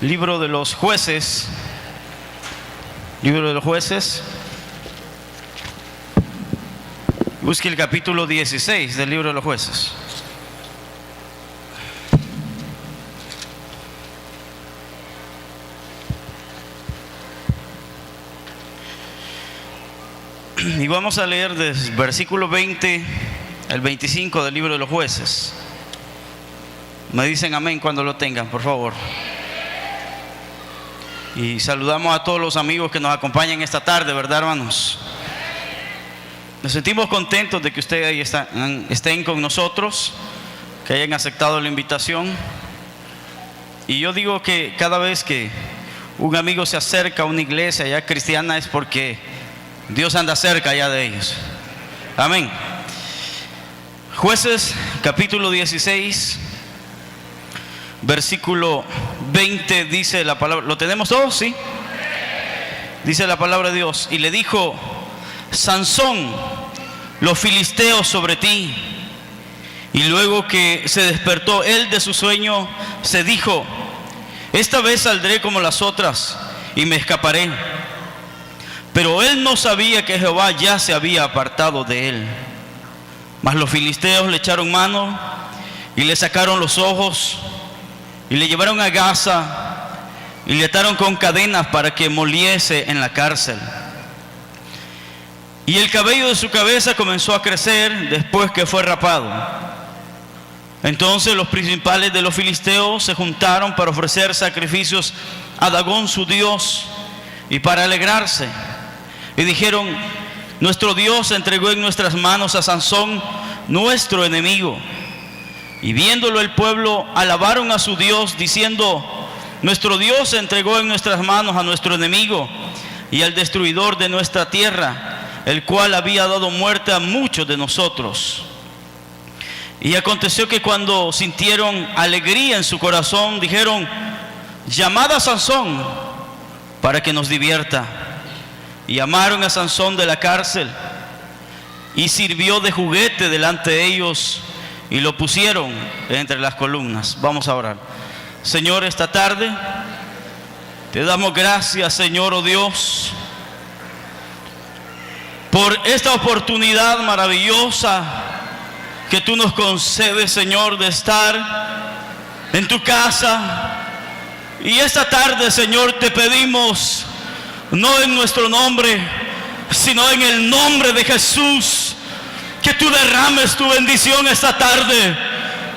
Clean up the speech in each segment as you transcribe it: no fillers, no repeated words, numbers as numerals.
Libro de los Jueces. Libro de los Jueces. Busque el capítulo 16 del Libro de los Jueces. Y vamos a leer desde el versículo 20 al 25 del Libro de los Jueces. Me dicen amén cuando lo tengan, por favor. Y saludamos a todos los amigos que nos acompañan esta tarde, ¿verdad, hermanos? Nos sentimos contentos de que ustedes ahí estén con nosotros, que hayan aceptado la invitación. Y yo digo que cada vez que un amigo se acerca a una iglesia ya cristiana es porque Dios anda cerca ya de ellos. Amén. Jueces capítulo 16, versículo 20 dice la palabra. ¿Lo tenemos todos? ¿Sí? Dice la palabra de Dios. Y le dijo: Sansón, los filisteos sobre ti. Y luego que se despertó él de su sueño, se dijo: esta vez saldré como las otras y me escaparé. Pero él no sabía que Jehová ya se había apartado de él. Mas los filisteos le echaron mano y le sacaron los ojos y le llevaron a Gaza y le ataron con cadenas para que moliese en la cárcel. Y el cabello de su cabeza comenzó a crecer después que fue rapado. Entonces los principales de los filisteos se juntaron para ofrecer sacrificios a Dagón su dios y para alegrarse. Y dijeron: nuestro Dios entregó en nuestras manos a Sansón, nuestro enemigo. Y viéndolo el pueblo, alabaron a su Dios, diciendo: nuestro Dios entregó en nuestras manos a nuestro enemigo y al destruidor de nuestra tierra, el cual había dado muerte a muchos de nosotros. Y aconteció que cuando sintieron alegría en su corazón, dijeron: llamad a Sansón para que nos divierta. Y llamaron a Sansón de la cárcel, y sirvió de juguete delante de ellos, y lo pusieron entre las columnas. Vamos a orar. Señor, esta tarde te damos gracias, Señor, oh Dios, por esta oportunidad maravillosa que tú nos concedes, Señor, de estar en tu casa. Y esta tarde, Señor, te pedimos, no en nuestro nombre, sino en el nombre de Jesús, que tú derrames tu bendición esta tarde,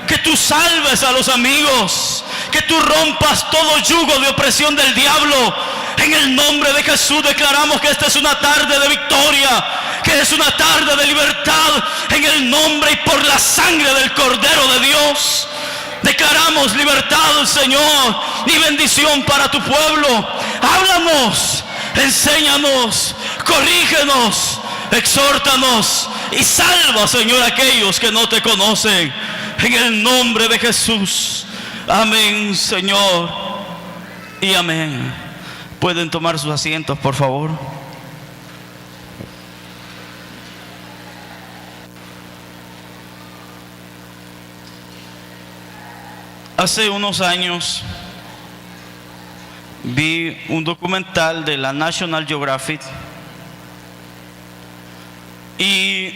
que tú salves a los amigos, que tú rompas todo yugo de opresión del diablo. En el nombre de Jesús declaramos que esta es una tarde de victoria, que es una tarde de libertad, en el nombre y por la sangre del Cordero de Dios. Declaramos libertad, Señor, y bendición para tu pueblo. Háblanos, enséñanos, corrígenos, exhórtanos y salva, Señor, a aquellos que no te conocen. En el nombre de Jesús. Amén, Señor, y amén. Pueden tomar sus asientos, por favor. Hace unos años vi un documental de la National Geographic, y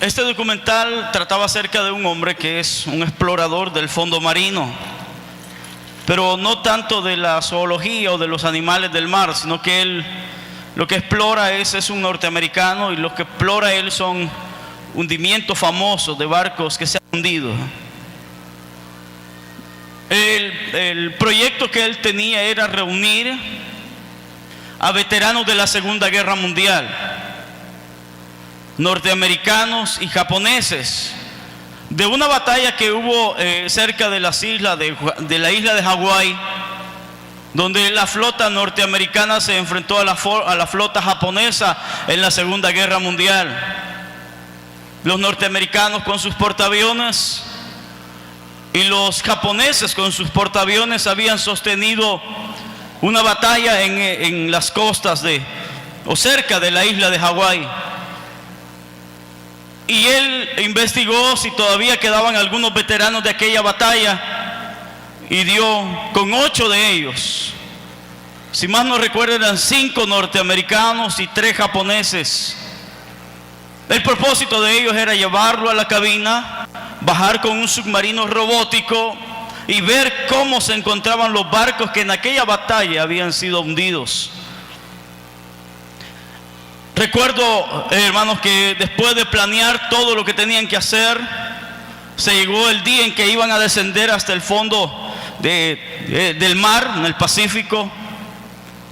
este documental trataba acerca de un hombre que es un explorador del fondo marino, pero no tanto de la zoología o de los animales del mar, sino que él lo que explora es un norteamericano, y lo que explora él son hundimientos famosos de barcos que se han hundido. El proyecto que él tenía era reunir a veteranos de la Segunda Guerra Mundial, norteamericanos y japoneses, de una batalla que hubo cerca de las islas de la isla de Hawái, donde la flota norteamericana se enfrentó a la flota japonesa en la Segunda Guerra Mundial. Los norteamericanos con sus portaaviones y los japoneses con sus portaaviones habían sostenido una batalla en las costas o cerca de la isla de Hawái. Y él investigó si todavía quedaban algunos veteranos de aquella batalla, y dio con 8 de ellos. Si más no recuerdo, eran 5 norteamericanos y 3 japoneses. El propósito de ellos era llevarlo a la cabina, bajar con un submarino robótico y ver cómo se encontraban los barcos que en aquella batalla habían sido hundidos. Recuerdo, hermanos, que después de planear todo lo que tenían que hacer, se llegó el día en que iban a descender hasta el fondo del mar, en el Pacífico,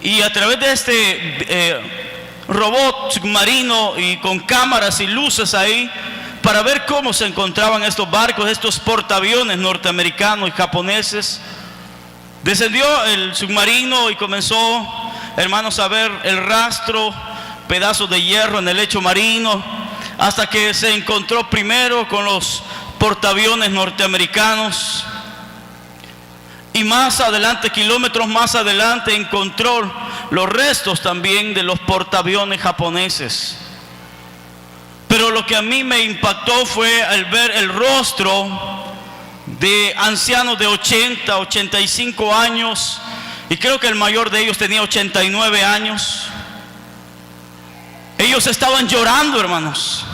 y a través de este robot submarino y con cámaras y luces ahí, para ver cómo se encontraban estos barcos, estos portaaviones norteamericanos y japoneses, descendió el submarino y comenzó, hermanos, a ver el rastro, pedazos de hierro en el lecho marino, hasta que se encontró primero con los portaaviones norteamericanos, y más adelante, kilómetros más adelante, encontró los restos también de los portaaviones japoneses. Pero lo que a mí me impactó fue al ver el rostro de ancianos de 80, 85 años, y creo que el mayor de ellos tenía 89 años. Ellos estaban llorando, hermanos.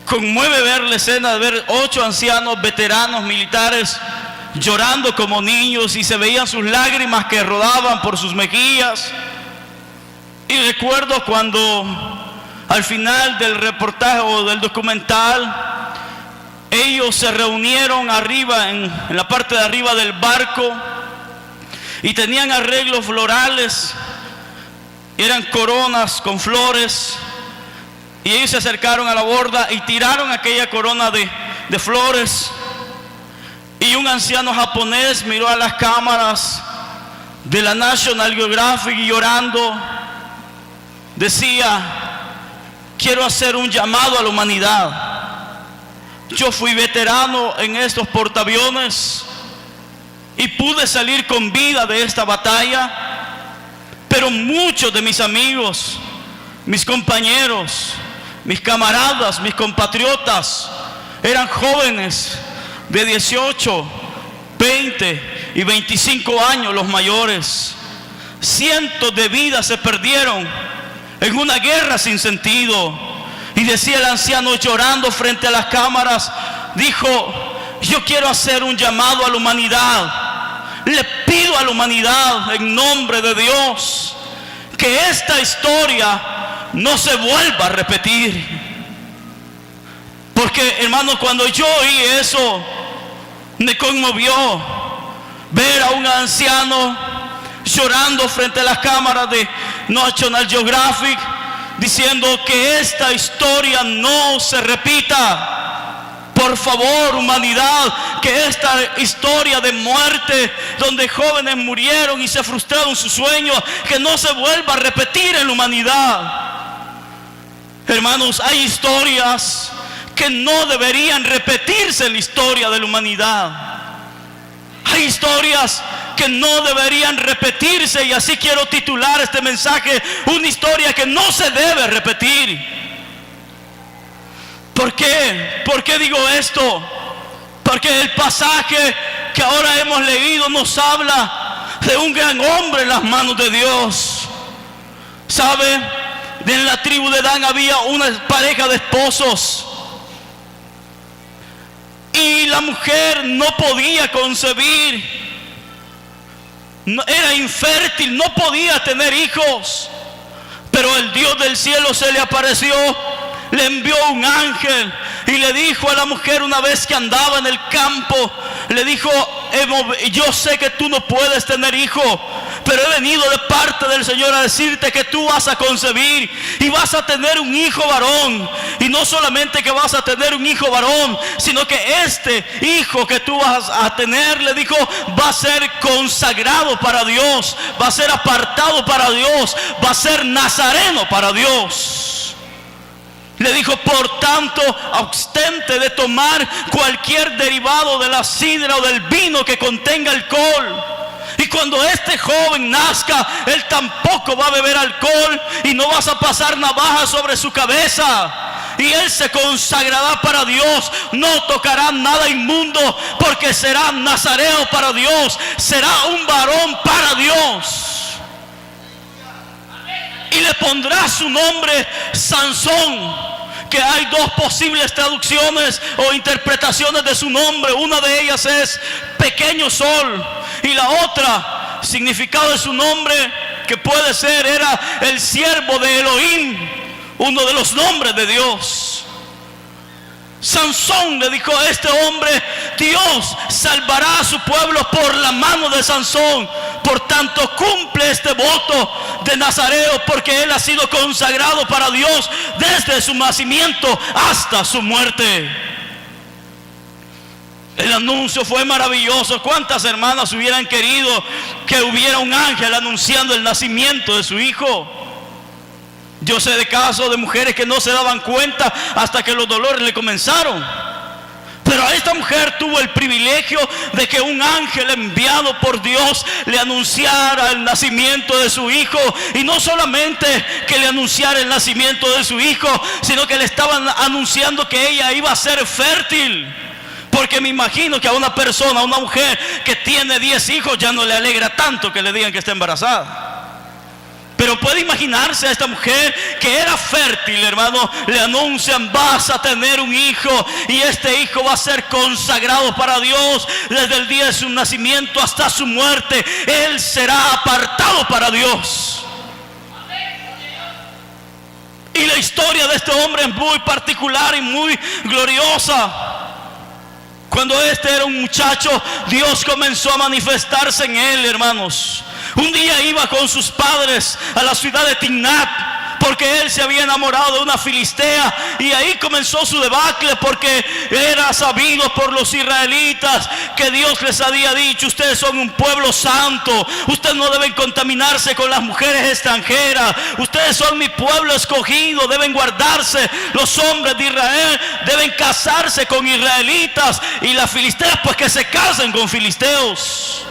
Conmueve ver la escena de ver 8 ancianos veteranos militares llorando como niños, y se veían sus lágrimas que rodaban por sus mejillas. Y recuerdo cuando al final del reportaje o del documental, ellos se reunieron arriba, en la parte de arriba del barco, y tenían arreglos florales, eran coronas con flores, y ellos se acercaron a la borda y tiraron aquella corona de flores, y un anciano japonés miró a las cámaras de la National Geographic y llorando decía: quiero hacer un llamado a la humanidad. Yo fui veterano en estos portaaviones y pude salir con vida de esta batalla, pero muchos de mis amigos, mis compañeros, mis camaradas, mis compatriotas eran jóvenes de 18, 20 y 25 años, los mayores. Cientos de vidas se perdieron en una guerra sin sentido. Y decía el anciano llorando frente a las cámaras, dijo: yo quiero hacer un llamado a la humanidad. Le pido a la humanidad en nombre de Dios que esta historia no se vuelva a repetir. Porque, hermano, cuando yo oí eso, me conmovió ver a un anciano llorando frente a las cámaras de National Geographic, diciendo que esta historia no se repita. Por favor, humanidad, que esta historia de muerte, donde jóvenes murieron y se frustraron sus sueños, que no se vuelva a repetir en la humanidad. Hermanos, hay historias que no deberían repetirse en la historia de la humanidad. Hay historias que no deberían repetirse, y así quiero titular este mensaje: una historia que no se debe repetir. ¿Por qué? ¿Por qué digo esto? Porque el pasaje que ahora hemos leído nos habla de un gran hombre en las manos de Dios. ¿Sabe? En la tribu de Dan había una pareja de esposos, y la mujer no podía concebir, era infértil, no podía tener hijos. Pero el Dios del cielo se le apareció, le envió un ángel y le dijo a la mujer, una vez que andaba en el campo, le dijo: yo sé que tú no puedes tener hijo, pero he venido de parte del Señor a decirte que tú vas a concebir y vas a tener un hijo varón. Y no solamente que vas a tener un hijo varón, sino que este hijo que tú vas a tener, le dijo, va a ser consagrado para Dios, va a ser apartado para Dios, va a ser nazareno para Dios. Le dijo: por tanto, abstente de tomar cualquier derivado de la sidra o del vino que contenga alcohol. Y cuando este joven nazca, él tampoco va a beber alcohol, y no vas a pasar navaja sobre su cabeza. y él se consagrará para Dios. No tocará nada inmundo, porque será nazareo para Dios, será un varón para Dios. Y le pondrá su nombre Sansón, que hay dos posibles traducciones o interpretaciones de su nombre. Una de ellas es pequeño sol, y la otra, significado de su nombre, que puede ser, era el siervo de Elohim, uno de los nombres de Dios. Sansón, le dijo a este hombre, Dios salvará a su pueblo por la mano de Sansón. Por tanto, cumple este voto de nazareo, porque él ha sido consagrado para Dios desde su nacimiento hasta su muerte. El anuncio fue maravilloso. ¿Cuántas hermanas hubieran querido que hubiera un ángel anunciando el nacimiento de su hijo? Yo sé de casos de mujeres que no se daban cuenta hasta que los dolores le comenzaron. Pero a esta mujer tuvo el privilegio de que un ángel enviado por Dios le anunciara el nacimiento de su hijo. Y no solamente que le anunciara el nacimiento de su hijo, sino que le estaban anunciando que ella iba a ser fértil. Porque me imagino que a una persona, a una mujer que tiene 10 hijos, ya no le alegra tanto que le digan que está embarazada. Pero puede imaginarse a esta mujer que era fértil, hermano. Le anuncian: vas a tener un hijo, y este hijo va a ser consagrado para Dios desde el día de su nacimiento hasta su muerte. Él será apartado para Dios. Y la historia de este hombre es muy particular y muy gloriosa. Cuando este era un muchacho, Dios comenzó a manifestarse en él, hermanos. Un día iba con sus padres a la ciudad de Timnat, porque él se había enamorado de una filistea, y ahí comenzó su debacle, porque era sabido por los israelitas que Dios les había dicho: ustedes son un pueblo santo, ustedes no deben contaminarse con las mujeres extranjeras, ustedes son mi pueblo escogido, deben guardarse, los hombres de Israel deben casarse con israelitas, y las filisteas pues que se casen con filisteos.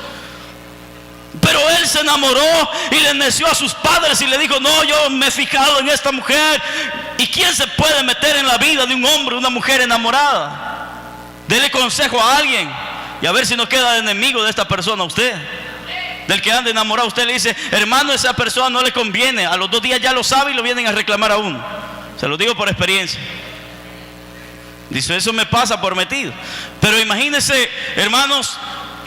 Pero él se enamoró y le neció a sus padres y le dijo: no, yo me he fijado en esta mujer. ¿Y quién se puede meter en la vida de un hombre, una mujer enamorada? Dele consejo a alguien y a ver si no queda de enemigo de esta persona usted. Del que anda enamorado, usted le dice: hermano, esa persona no le conviene. A los 2 días ya lo sabe y lo vienen a reclamar a uno. Se lo digo por experiencia. Dice: eso me pasa por metido. Pero imagínense, hermanos,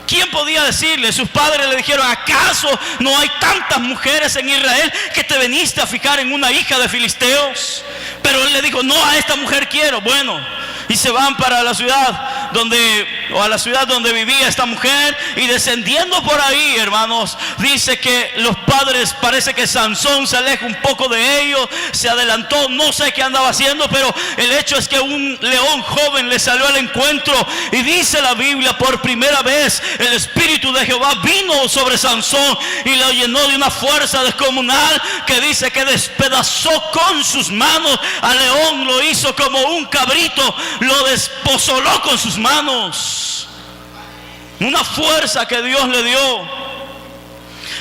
¿quién podía decirle? Sus padres le dijeron: ¿acaso no hay tantas mujeres en Israel que te veniste a fijar en una hija de filisteos? Pero él le dijo: no, a esta mujer quiero. Bueno, y se van para la ciudad donde vivía esta mujer, y descendiendo por ahí, hermanos, dice que los padres, parece que Sansón se aleja un poco de ellos, se adelantó, no sé qué andaba haciendo, pero el hecho es que un león joven le salió al encuentro, y dice la Biblia: por primera vez el Espíritu de Jehová vino sobre Sansón y lo llenó de una fuerza descomunal, que dice que despedazó con sus manos al león, lo hizo como un cabrito, lo desposoló con sus manos. Una fuerza que Dios le dio.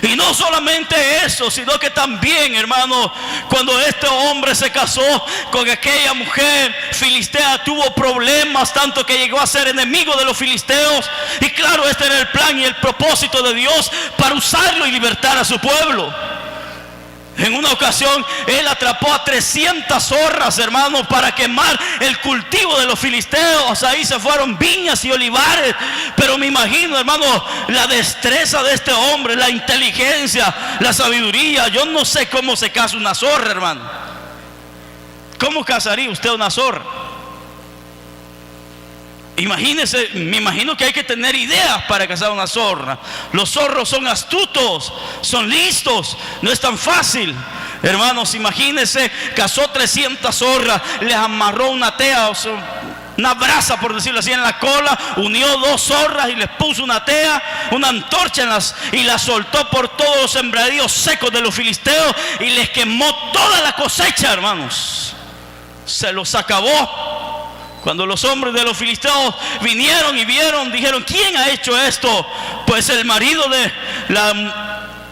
Y no solamente eso, sino que también, hermano, cuando este hombre se casó con aquella mujer filistea, tuvo problemas, tanto que llegó a ser enemigo de los filisteos. Y claro, este era el plan y el propósito de Dios, para usarlo y libertar a su pueblo. En una ocasión él atrapó a 300 zorras, hermanos, para quemar el cultivo de los filisteos. Ahí se fueron viñas y olivares. Pero me imagino, hermano, la destreza de este hombre, la inteligencia, la sabiduría. Yo no sé cómo se casa una zorra, hermano. ¿Cómo casaría usted una zorra? Imagínese, me imagino que hay que tener ideas para cazar una zorra. Los zorros son astutos, son listos, no es tan fácil. Hermanos, imagínense, cazó 300 zorras, les amarró una tea, o sea, una brasa, por decirlo así, en la cola, unió 2 zorras y les puso una tea, una antorcha y las soltó por todos los sembradíos secos de los filisteos, y les quemó toda la cosecha, hermanos. Se los acabó. Cuando los hombres de los filisteos vinieron y vieron, dijeron: ¿quién ha hecho esto? Pues el marido de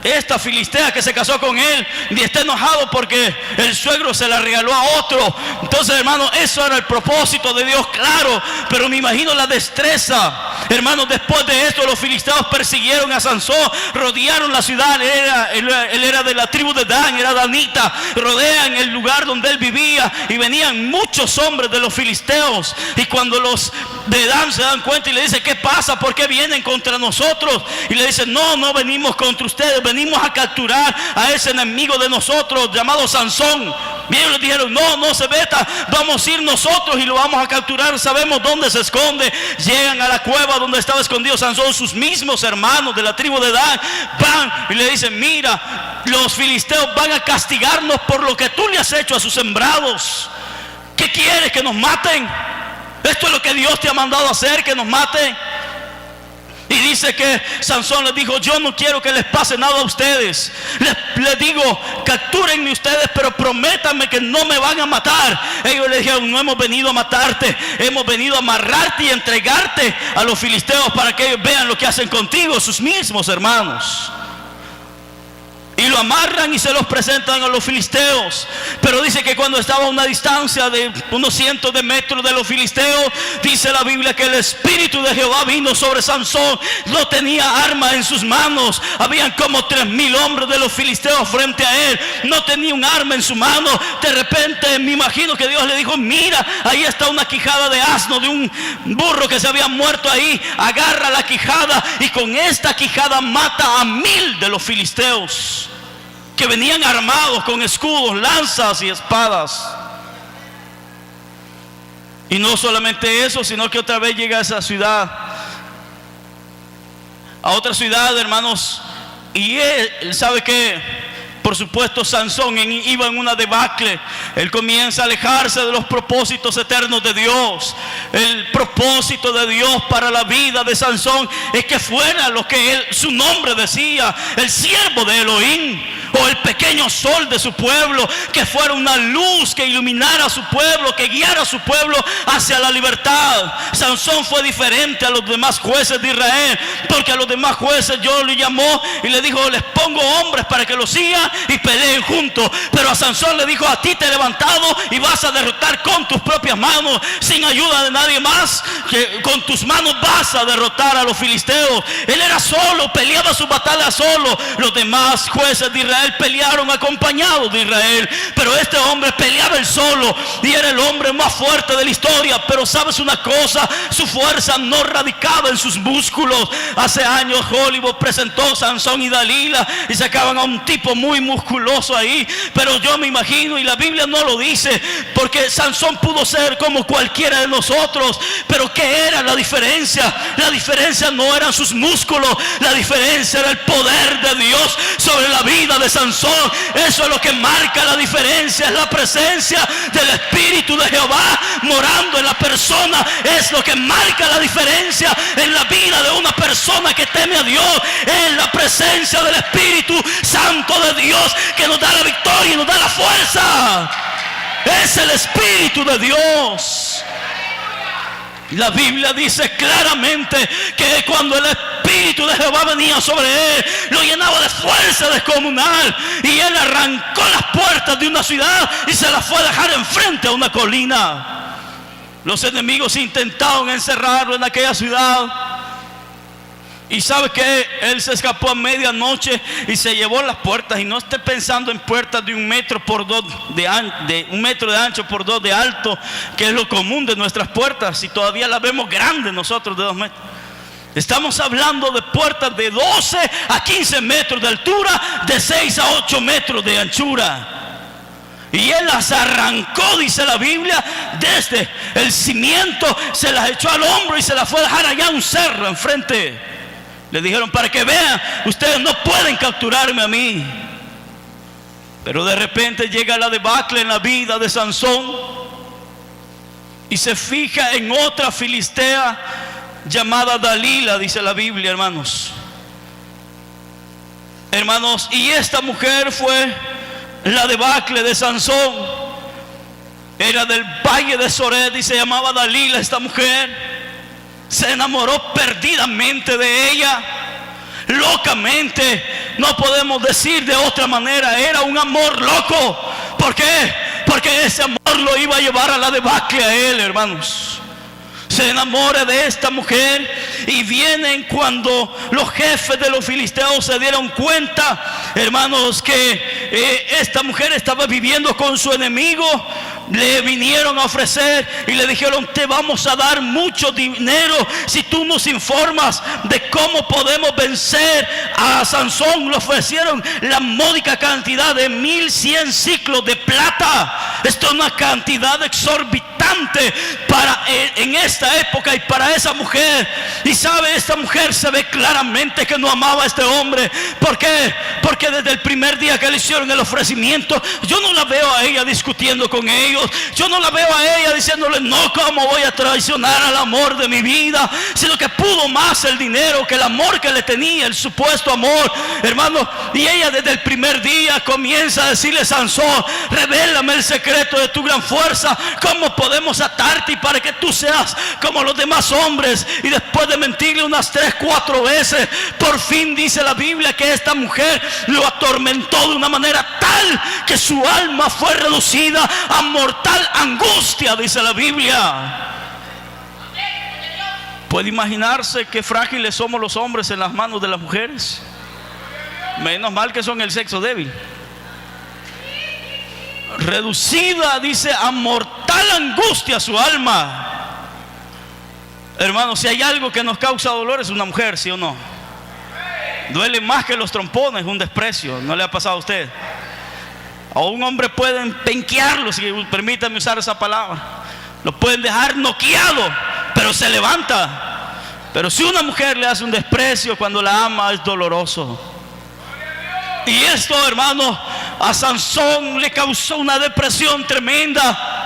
esta filistea que se casó con él y está enojado porque el suegro se la regaló a otro. Entonces, hermano, eso era el propósito de Dios, claro. Pero me imagino la destreza, hermano. Después de esto, los filisteos persiguieron a Sansón, rodearon la ciudad. Él era de la tribu de Dan, era danita. Rodean el lugar donde él vivía y venían muchos hombres de los filisteos. Y cuando los de Dan se dan cuenta y le dicen: ¿qué pasa? ¿Por qué vienen contra nosotros? Y le dicen: no venimos contra ustedes, venimos a capturar a ese enemigo de nosotros llamado Sansón. Bien, les dijeron: no se meta, vamos a ir nosotros y lo vamos a capturar, sabemos dónde se esconde. Llegan a la cueva donde estaba escondido Sansón. Sus mismos hermanos de la tribu de Dan van y le dicen: mira, los filisteos van a castigarnos por lo que tú le has hecho a sus sembrados. ¿Qué quieres? ¿Que nos maten? Esto es lo que Dios te ha mandado a hacer, que nos maten. Y dice que Sansón les dijo: yo no quiero que les pase nada a ustedes. Les digo: captúrenme ustedes, pero prométanme que no me van a matar. Ellos le dijeron: no hemos venido a matarte, hemos venido a amarrarte y entregarte a los filisteos para que ellos vean lo que hacen contigo, sus mismos hermanos. Y lo amarran y se los presentan a los filisteos. Pero dice que cuando estaba a una distancia de unos cientos de metros de los filisteos, dice la Biblia que el Espíritu de Jehová vino sobre Sansón. No tenía arma en sus manos. Habían como 3,000 hombres de los filisteos frente a él. No tenía un arma en su mano. De repente me imagino que Dios le dijo: mira, ahí está una quijada de asno, de un burro que se había muerto ahí. Agarra la quijada y con esta quijada mata a 1,000 de los filisteos, que venían armados con escudos, lanzas y espadas. Y no solamente eso, sino que otra vez llega a esa ciudad, a otra ciudad, hermanos. Y él sabe que, por supuesto, Sansón iba en una debacle. Él comienza a alejarse de los propósitos eternos de Dios. El propósito de Dios para la vida de Sansón es que fuera lo que su nombre decía: el siervo de Elohim, o el pequeño sol de su pueblo, que fuera una luz que iluminara a su pueblo, que guiara a su pueblo hacia la libertad. Sansón fue diferente a los demás jueces de Israel, porque a los demás jueces Dios le llamó y le dijo: les pongo hombres para que los sigan y peleen juntos. Pero a Sansón le dijo: a ti te he levantado y vas a derrotar con tus propias manos, sin ayuda de nadie más, que con tus manos vas a derrotar a los filisteos. Él era solo, peleaba su batalla solo. Los demás jueces de Israel pelearon acompañados de Israel, pero este hombre peleaba él solo y era el hombre más fuerte de la historia. Pero sabes una cosa, su fuerza no radicaba en sus músculos. Hace años Hollywood presentó Sansón y Dalila y sacaban a un tipo muy musculoso ahí, pero yo me imagino, y la Biblia no lo dice, porque Sansón pudo ser como cualquiera de nosotros. Pero ¿qué era la diferencia? La diferencia no eran sus músculos, la diferencia era el poder de Dios sobre la vida de Sansón. Eso es lo que marca la diferencia, es la presencia del Espíritu de Jehová morando en la persona. Es lo que marca la diferencia en la vida de una persona que teme a Dios. Es la presencia del Espíritu Santo de Dios que nos da la victoria y nos da la fuerza. Es el Espíritu de Dios. La Biblia dice claramente que cuando el Espíritu de Jehová venía sobre él, lo llenaba de fuerza descomunal, y él arrancó las puertas de una ciudad y se las fue a dejar enfrente a una colina. Los enemigos intentaron encerrarlo en aquella ciudad, y sabe que él se escapó a medianoche y se llevó las puertas. Y no esté pensando en puertas de 1 metro por 2 de 1 metro de ancho por 2 de alto, que es lo común de nuestras puertas, y todavía las vemos grandes nosotros de 2 metros. Estamos hablando de puertas de 12 a 15 metros de altura, de 6 a 8 metros de anchura. Y él las arrancó, dice la Biblia, desde el cimiento, se las echó al hombro y se las fue a dejar allá en un cerro enfrente. Le dijeron: para que vean, ustedes no pueden capturarme a mí. Pero de repente llega la debacle en la vida de Sansón, y se fija en otra filistea llamada Dalila, dice la Biblia, hermanos. Y esta mujer fue la debacle de Sansón. Era del valle de Sored y se llamaba Dalila esta mujer. Se enamoró perdidamente de ella, locamente. no podemos decir de otra manera, era un amor loco. ¿Por qué? Porque ese amor lo iba a llevar a la debacle a él, hermanos. Se enamora de esta mujer y vienen cuando los jefes de los filisteos se dieron cuenta, hermanos, que esta mujer estaba viviendo con su enemigo. Le vinieron a ofrecer y le dijeron: te vamos a dar mucho dinero si tú nos informas de cómo podemos vencer a Sansón. Le ofrecieron la módica cantidad de 1100 ciclos de plata. Esto es una cantidad exorbitante en esta época y para esa mujer. Y sabe, esta mujer se ve claramente que no amaba a este hombre. ¿Por qué? Porque desde el primer día que le hicieron el ofrecimiento, yo no la veo a ella discutiendo con ellos. Yo no la veo a ella diciéndole: no, ¿cómo voy a traicionar al amor de mi vida? Sino que pudo más el dinero que el amor que le tenía, el supuesto amor, hermano. Y ella desde el primer día comienza a decirle: Sansón, revélame el secreto de tu gran fuerza. ¿Cómo podemos atarte y para que tú seas como los demás hombres? Y después de mentirle unas 3-4 veces, por fin dice la Biblia que esta mujer lo atormentó de una manera tal que su alma fue reducida a mortal angustia, dice la Biblia. ¿Puede imaginarse qué frágiles somos los hombres en las manos de las mujeres? Menos mal que son el sexo débil. Reducida, dice, a mortal angustia su alma. Hermanos, si hay algo que nos causa dolor es una mujer, ¿sí o no? Duele más que los trompones, un desprecio. ¿No le ha pasado a usted? A un hombre pueden penquearlo, si permítame usar esa palabra. Lo pueden dejar noqueado, pero se levanta. Pero si una mujer le hace un desprecio cuando la ama, es doloroso. Y esto, hermano, a Sansón le causó una depresión tremenda.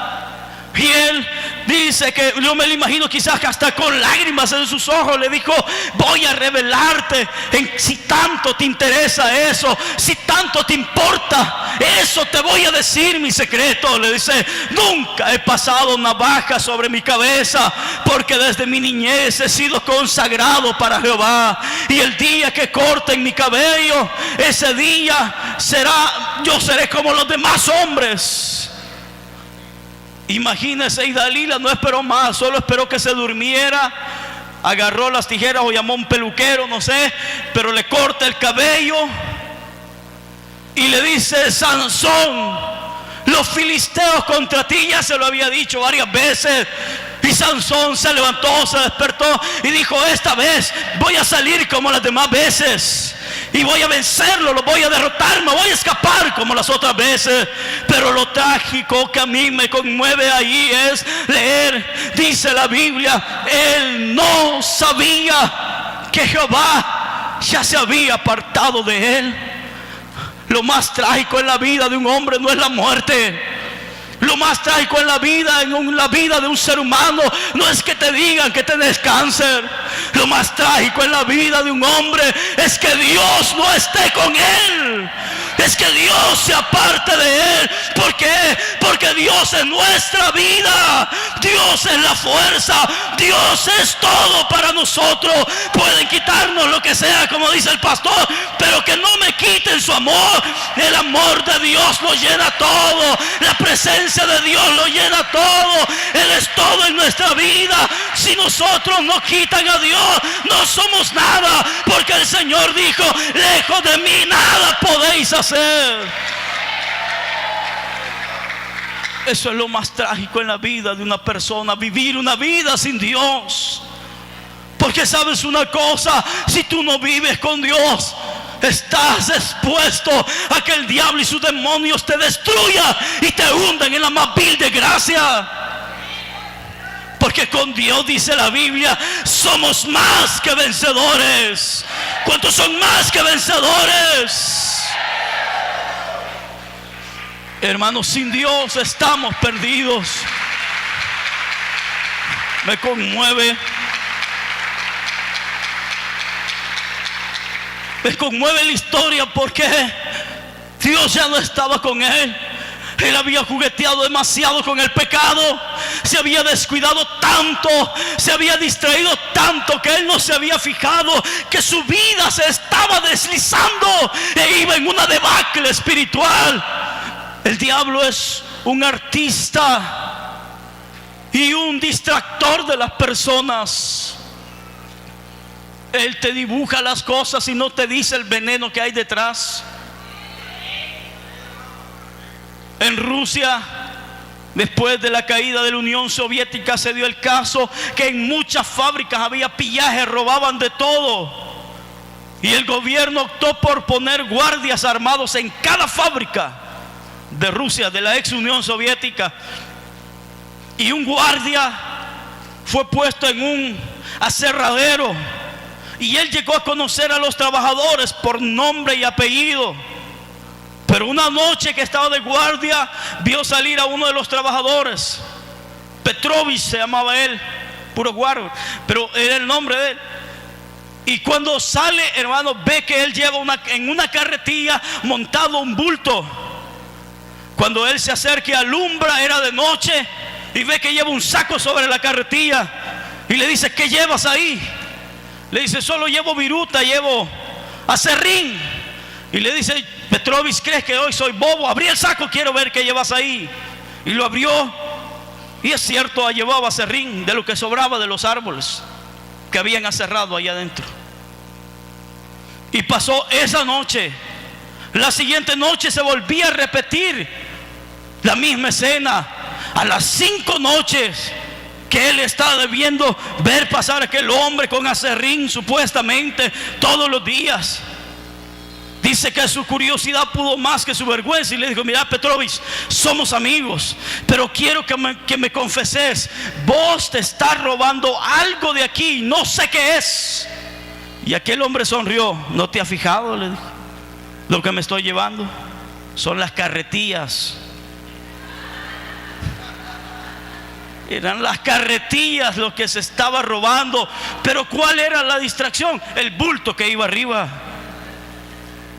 Y él dice que, yo me lo imagino quizás que hasta con lágrimas en sus ojos le dijo: voy a revelarte si tanto te interesa eso, si tanto te importa eso, te voy a decir mi secreto. Le dice: nunca he pasado navaja sobre mi cabeza, porque desde mi niñez he sido consagrado para Jehová, y el día que corten mi cabello, ese día yo seré como los demás hombres. Imagínese, y Dalila no esperó más, solo esperó que se durmiera. Agarró las tijeras o llamó a un peluquero, no sé, pero le corta el cabello y le dice: Sansón, los filisteos contra ti. Ya se lo había dicho varias veces. Y Sansón se levantó, se despertó y dijo: esta vez voy a salir como las demás veces y voy a vencerlo, lo voy a derrotar, me voy a escapar como las otras veces. Pero lo trágico que a mí me conmueve ahí es leer, dice la Biblia, él no sabía que Jehová ya se había apartado de él. Lo más trágico en la vida de un hombre no es la muerte. Lo más trágico en la vida de un ser humano no es que te digan que tenés cáncer. Lo más trágico en la vida de un hombre es que Dios no esté con él. Es que Dios se aparte de él. ¿Por qué? Porque Dios es nuestra vida. Dios es la fuerza. Dios es todo para nosotros. Pueden quitarnos lo que sea, como dice el pastor, pero que no me quiten su amor. El amor de Dios lo llena todo. La presencia de Dios lo llena todo. Él es todo en nuestra vida. Si nosotros no quitan a Dios, no somos nada, porque el Señor dijo: lejos de mí nada podéis hacer. Eso es lo más trágico en la vida de una persona, vivir una vida sin Dios. Porque sabes una cosa, si tú no vives con Dios, estás expuesto a que el diablo y sus demonios te destruyan y te hundan en la más vil desgracia. Porque con Dios, dice la Biblia, somos más que vencedores. ¿Cuántos son más que vencedores? Hermanos, sin Dios estamos perdidos. Me conmueve la historia, porque Dios ya no estaba con él. Él había jugueteado demasiado con el pecado. se había descuidado tanto, se había distraído tanto, que él no se había fijado que su vida se estaba deslizando e iba en una debacle espiritual. El diablo es un artista y un distractor de las personas. Él te dibuja las cosas y no te dice el veneno que hay detrás. En Rusia, después de la caída de la Unión Soviética, se dio el caso que en muchas fábricas había pillaje, robaban de todo. Y el gobierno optó por poner guardias armados en cada fábrica de Rusia, de la ex Unión Soviética. Y un guardia fue puesto en un aserradero. Y él llegó a conocer a los trabajadores por nombre y apellido. Pero una noche que estaba de guardia, vio salir a uno de los trabajadores. Petrovich se llamaba él, puro guardia, pero era el nombre de él. Y cuando sale, hermano, ve que él lleva en una carretilla montado un bulto. Cuando él se acerca y alumbra, era de noche, y ve que lleva un saco sobre la carretilla. Y le dice: ¿qué llevas ahí? Le dice: solo llevo viruta, llevo aserrín. Y le dice: Petrovich, ¿crees que hoy soy bobo? Abrí el saco, quiero ver qué llevas ahí. Y lo abrió, y es cierto, llevaba aserrín, de lo que sobraba de los árboles que habían aserrado allá adentro. Y pasó esa noche. La siguiente noche se volvía a repetir la misma escena. A las 5 noches que él estaba debiendo ver pasar a aquel hombre con aserrín, supuestamente todos los días. Dice que su curiosidad pudo más que su vergüenza y le dijo: mira, Petrovich, somos amigos, pero quiero que me confeses, vos te estás robando algo de aquí, no sé qué es. Y aquel hombre sonrió. ¿No te has fijado?, le dijo. Lo que me estoy llevando son las carretillas. Eran las carretillas lo que se estaba robando. Pero ¿cuál era la distracción? El bulto que iba arriba.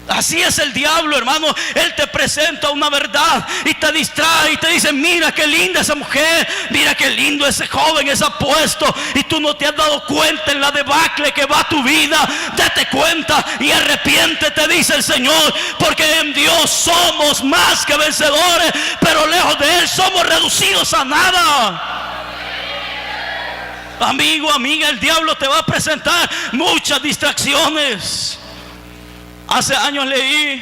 Así es el diablo, hermano. Él te presenta una verdad y te distrae y te dice: mira qué linda esa mujer, mira qué lindo ese joven, ese apuesto. Y tú no te has dado cuenta en la debacle que va tu vida. Date cuenta y arrepiéntete, dice el Señor, porque en Dios somos más que vencedores, pero lejos de Él somos reducidos a nada. Amigo, amiga, el diablo te va a presentar muchas distracciones. Hace años leí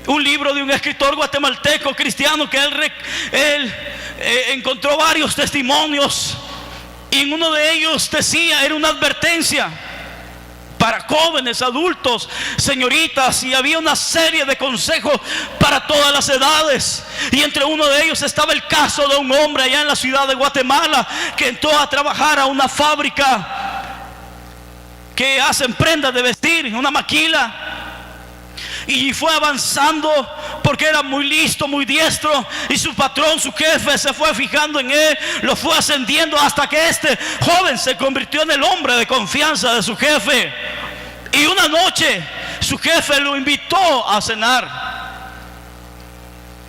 un libro de un escritor guatemalteco cristiano que él encontró varios testimonios, y en uno de ellos decía, era una advertencia para jóvenes, adultos, señoritas, y había una serie de consejos para todas las edades. Y entre uno de ellos estaba el caso de un hombre allá en la ciudad de Guatemala que entró a trabajar a una fábrica que hacen prendas de vestir, una maquila. Y fue avanzando porque era muy listo, muy diestro. Y su patrón, su jefe, se fue fijando en él, lo fue ascendiendo hasta que este joven se convirtió en el hombre de confianza de su jefe. Y una noche su jefe lo invitó a cenar.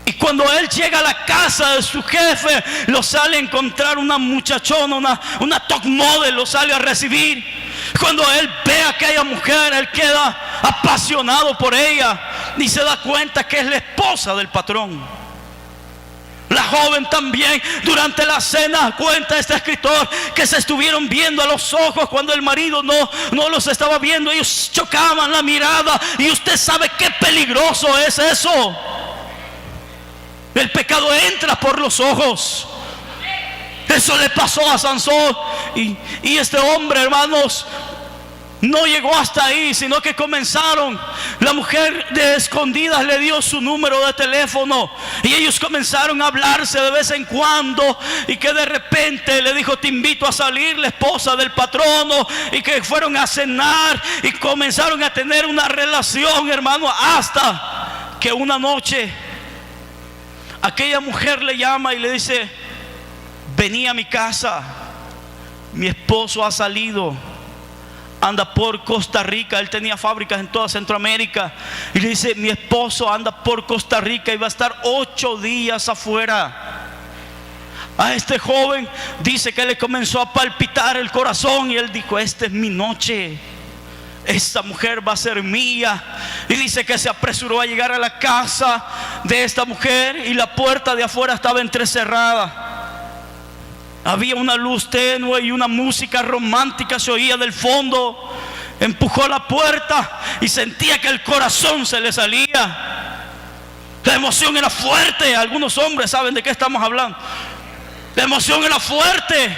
Y cuando él llega a la casa de su jefe, lo sale a encontrar una muchachona, una top model, lo sale a recibir. Cuando él ve a aquella mujer, él queda apasionado por ella y se da cuenta que es la esposa del patrón. La joven también. Durante la cena, cuenta este escritor, que se estuvieron viendo a los ojos cuando el marido no los estaba viendo. Ellos chocaban la mirada, y usted sabe qué peligroso es eso. El pecado entra por los ojos. Eso le pasó a Sansón. Y este hombre, hermanos, no llegó hasta ahí, sino que comenzaron. La mujer de escondidas le dio su número de teléfono, y ellos comenzaron a hablarse de vez en cuando. Y que de repente le dijo: te invito a salir, la esposa del patrono. Y que fueron a cenar y comenzaron a tener una relación, hermano, hasta que una noche aquella mujer le llama y le dice: vení a mi casa, mi esposo ha salido, anda por Costa Rica. Él tenía fábricas en toda Centroamérica. Y le dice: mi esposo anda por Costa Rica y va a estar 8 días afuera. a este joven, dice que le comenzó a palpitar el corazón y él dijo: esta es mi noche, esta mujer va a ser mía. Y dice que se apresuró a llegar a la casa de esta mujer y la puerta de afuera estaba entrecerrada. Había una luz tenue y una música romántica se oía del fondo. Empujó la puerta y sentía que el corazón se le salía. La emoción era fuerte. Algunos hombres saben de qué estamos hablando. La emoción era fuerte.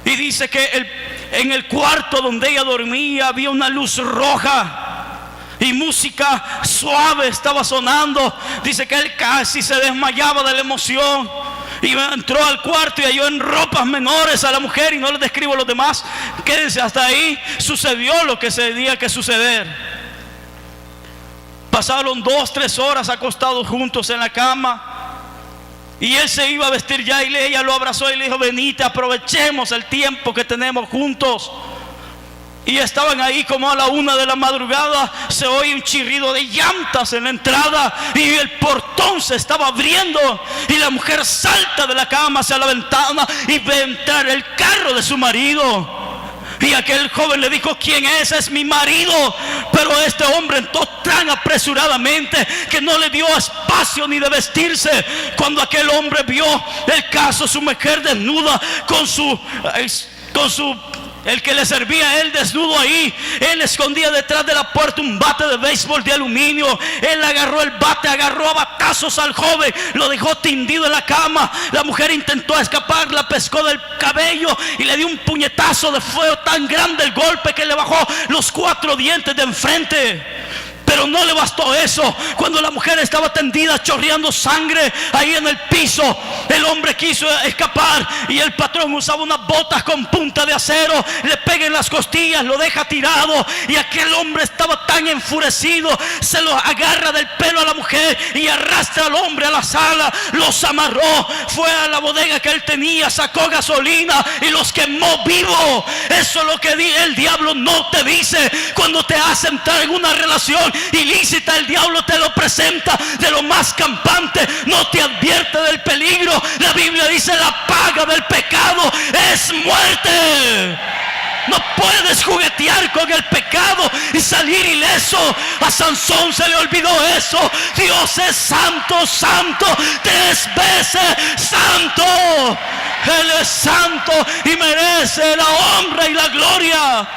Y dice que en el cuarto donde ella dormía había una luz roja y música suave estaba sonando. Dice que él casi se desmayaba de la emoción. Y entró al cuarto y halló en ropas menores a la mujer. Y no les describo a los demás, quédense hasta ahí. Sucedió lo que se tenía que suceder. Pasaron 2-3 horas acostados juntos en la cama. Y él se iba a vestir ya y ella lo abrazó y le dijo: venite, aprovechemos el tiempo que tenemos juntos. Y estaban ahí como a la 1 de la madrugada. Se oye un chirrido de llantas en la entrada y el portón se estaba abriendo. Y la mujer salta de la cama hacia la ventana y ve entrar el carro de su marido. Y aquel joven le dijo: ¿quién es? Es mi marido. Pero este hombre entró tan apresuradamente que no le dio espacio ni de vestirse. Cuando aquel hombre vio el caso, su mujer desnuda con su el que le servía a él desnudo ahí, él escondía detrás de la puerta un bate de béisbol de aluminio. Él agarró el bate, agarró a batazos al joven, lo dejó tendido en la cama. La mujer intentó escapar, la pescó del cabello y le dio un puñetazo de fuego tan grande el golpe que le bajó los 4 dientes de enfrente. Pero no le bastó eso. Cuando la mujer estaba tendida, chorreando sangre ahí en el piso, el hombre quiso escapar y el patrón usaba unas botas con punta de acero, le pega en las costillas, lo deja tirado. Y aquel hombre estaba tan enfurecido, se lo agarra del pelo a la mujer y arrastra al hombre a la sala, los amarró, fue a la bodega que él tenía, sacó gasolina y los quemó vivo. Eso es lo que el diablo no te dice cuando te hace entrar en una relación ilícita. El diablo te lo presenta de lo más campante, no te advierte del peligro. La Biblia dice: la paga del pecado es muerte. No puedes juguetear con el pecado y salir ileso. A Sansón se le olvidó eso. Dios es santo, santo, 3 veces santo. Él es santo y merece la honra y la gloria.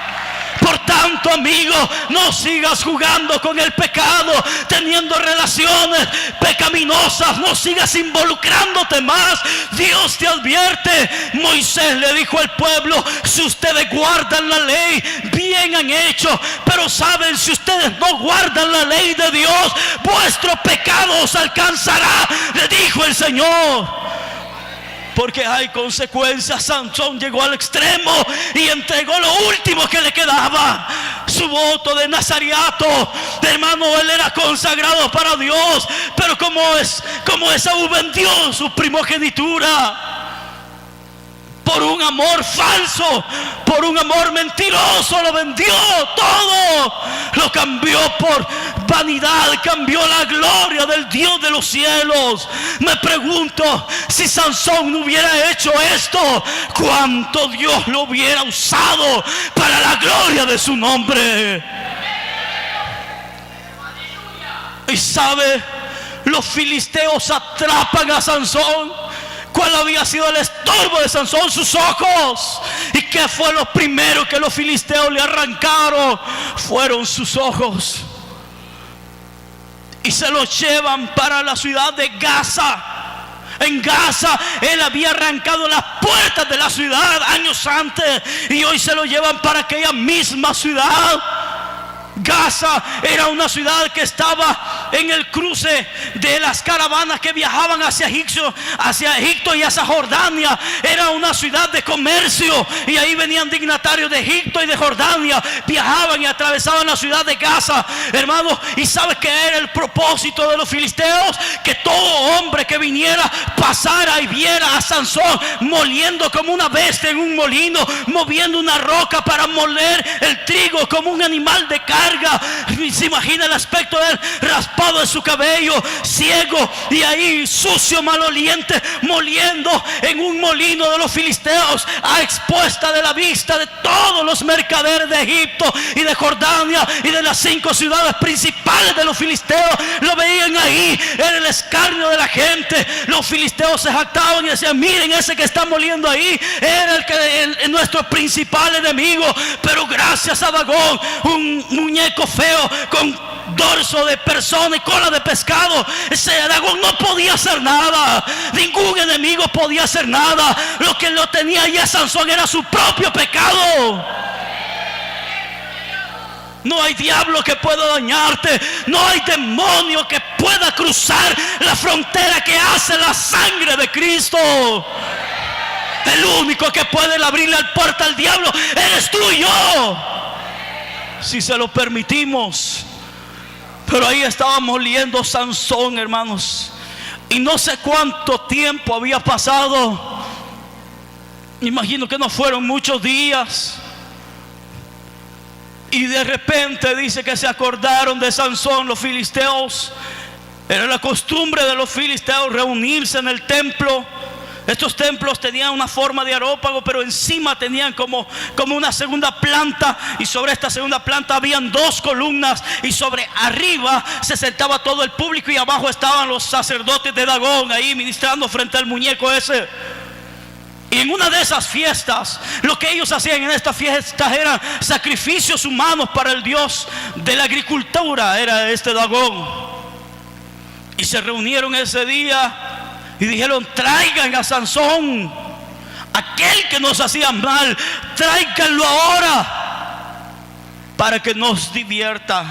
Por tanto, amigo, no sigas jugando con el pecado, teniendo relaciones pecaminosas. No sigas involucrándote más. Dios te advierte. Moisés le dijo al pueblo: si ustedes guardan la ley, bien han hecho. Pero saben, si ustedes no guardan la ley de Dios, vuestro pecado os alcanzará, le dijo el Señor. Porque hay consecuencias. Sansón llegó al extremo y entregó lo último que le quedaba, su voto de nazareato. Hermano, él era consagrado para Dios, pero como Esaú vendió su primogenitura por un amor falso, por un amor mentiroso, lo vendió todo, lo cambió por vanidad, cambió la gloria del Dios de los cielos. Me pregunto, si Sansón no hubiera hecho esto, cuánto Dios lo hubiera usado para la gloria de su nombre. Y sabe, los filisteos atrapan a Sansón. ¿Cuál había sido el estorbo de Sansón? Sus ojos. ¿Y qué fue lo primero que los filisteos le arrancaron? Fueron sus ojos. Y se los llevan para la ciudad de Gaza. En Gaza él había arrancado las puertas de la ciudad años antes, y hoy se lo llevan para aquella misma ciudad. Gaza era una ciudad que estaba en el cruce de las caravanas que viajaban hacia Egipto y hacia Jordania. Era una ciudad de comercio y ahí venían dignatarios de Egipto y de Jordania, viajaban y atravesaban la ciudad de Gaza, hermanos. ¿Y sabes qué era el propósito de los filisteos? Que todo hombre que viniera pasara y viera a Sansón moliendo como una bestia en un molino, moviendo una roca para moler el trigo como un animal de carga. Se imagina el aspecto de él raspando raspado de su cabello, ciego y ahí sucio, maloliente, moliendo en un molino de los filisteos, a expuesta de la vista de todos los mercaderes de Egipto y de Jordania y de las 5 ciudades principales de los filisteos. Lo veían ahí, era el escarnio de la gente. Los filisteos se jactaban y decían: miren, ese que está moliendo ahí era nuestro principal enemigo. Pero gracias a Dagón, un muñeco feo con dorso de persona y cola de pescado, ese Dagón no podía hacer nada. Ningún enemigo podía hacer nada. Lo que lo tenía ahí a Sansón era su propio pecado. No hay diablo que pueda dañarte. No hay demonio que pueda cruzar la frontera que hace la sangre de Cristo. El único que puede abrirle la puerta al diablo eres tú y yo, si se lo permitimos. Pero ahí estaba moliendo Sansón, hermanos, y no sé cuánto tiempo había pasado. Imagino que no fueron muchos días. Y de repente dice que se acordaron de Sansón los filisteos. Era la costumbre de los filisteos reunirse en el templo. Estos templos tenían una forma de areópago, pero encima tenían como una segunda planta, y sobre esta segunda planta habían 2 columnas, y sobre arriba se sentaba todo el público y abajo estaban los sacerdotes de Dagón ahí ministrando frente al muñeco ese. Y en una de esas fiestas, lo que ellos hacían en estas fiestas eran sacrificios humanos para el dios de la agricultura, era este Dagón. Y se reunieron ese día y dijeron: traigan a Sansón, aquel que nos hacía mal, tráiganlo ahora para que nos divierta.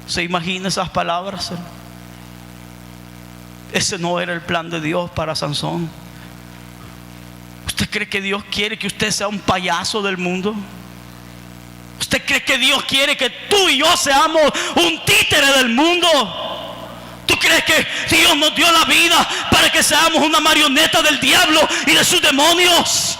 ¿Se imagina esas palabras? Ese no era el plan de Dios para Sansón. ¿Usted cree que Dios quiere que usted sea un payaso del mundo? ¿Usted cree que Dios quiere que tú y yo seamos un títere del mundo? ¿Tú crees que Dios nos dio la vida para que seamos una marioneta del diablo y de sus demonios?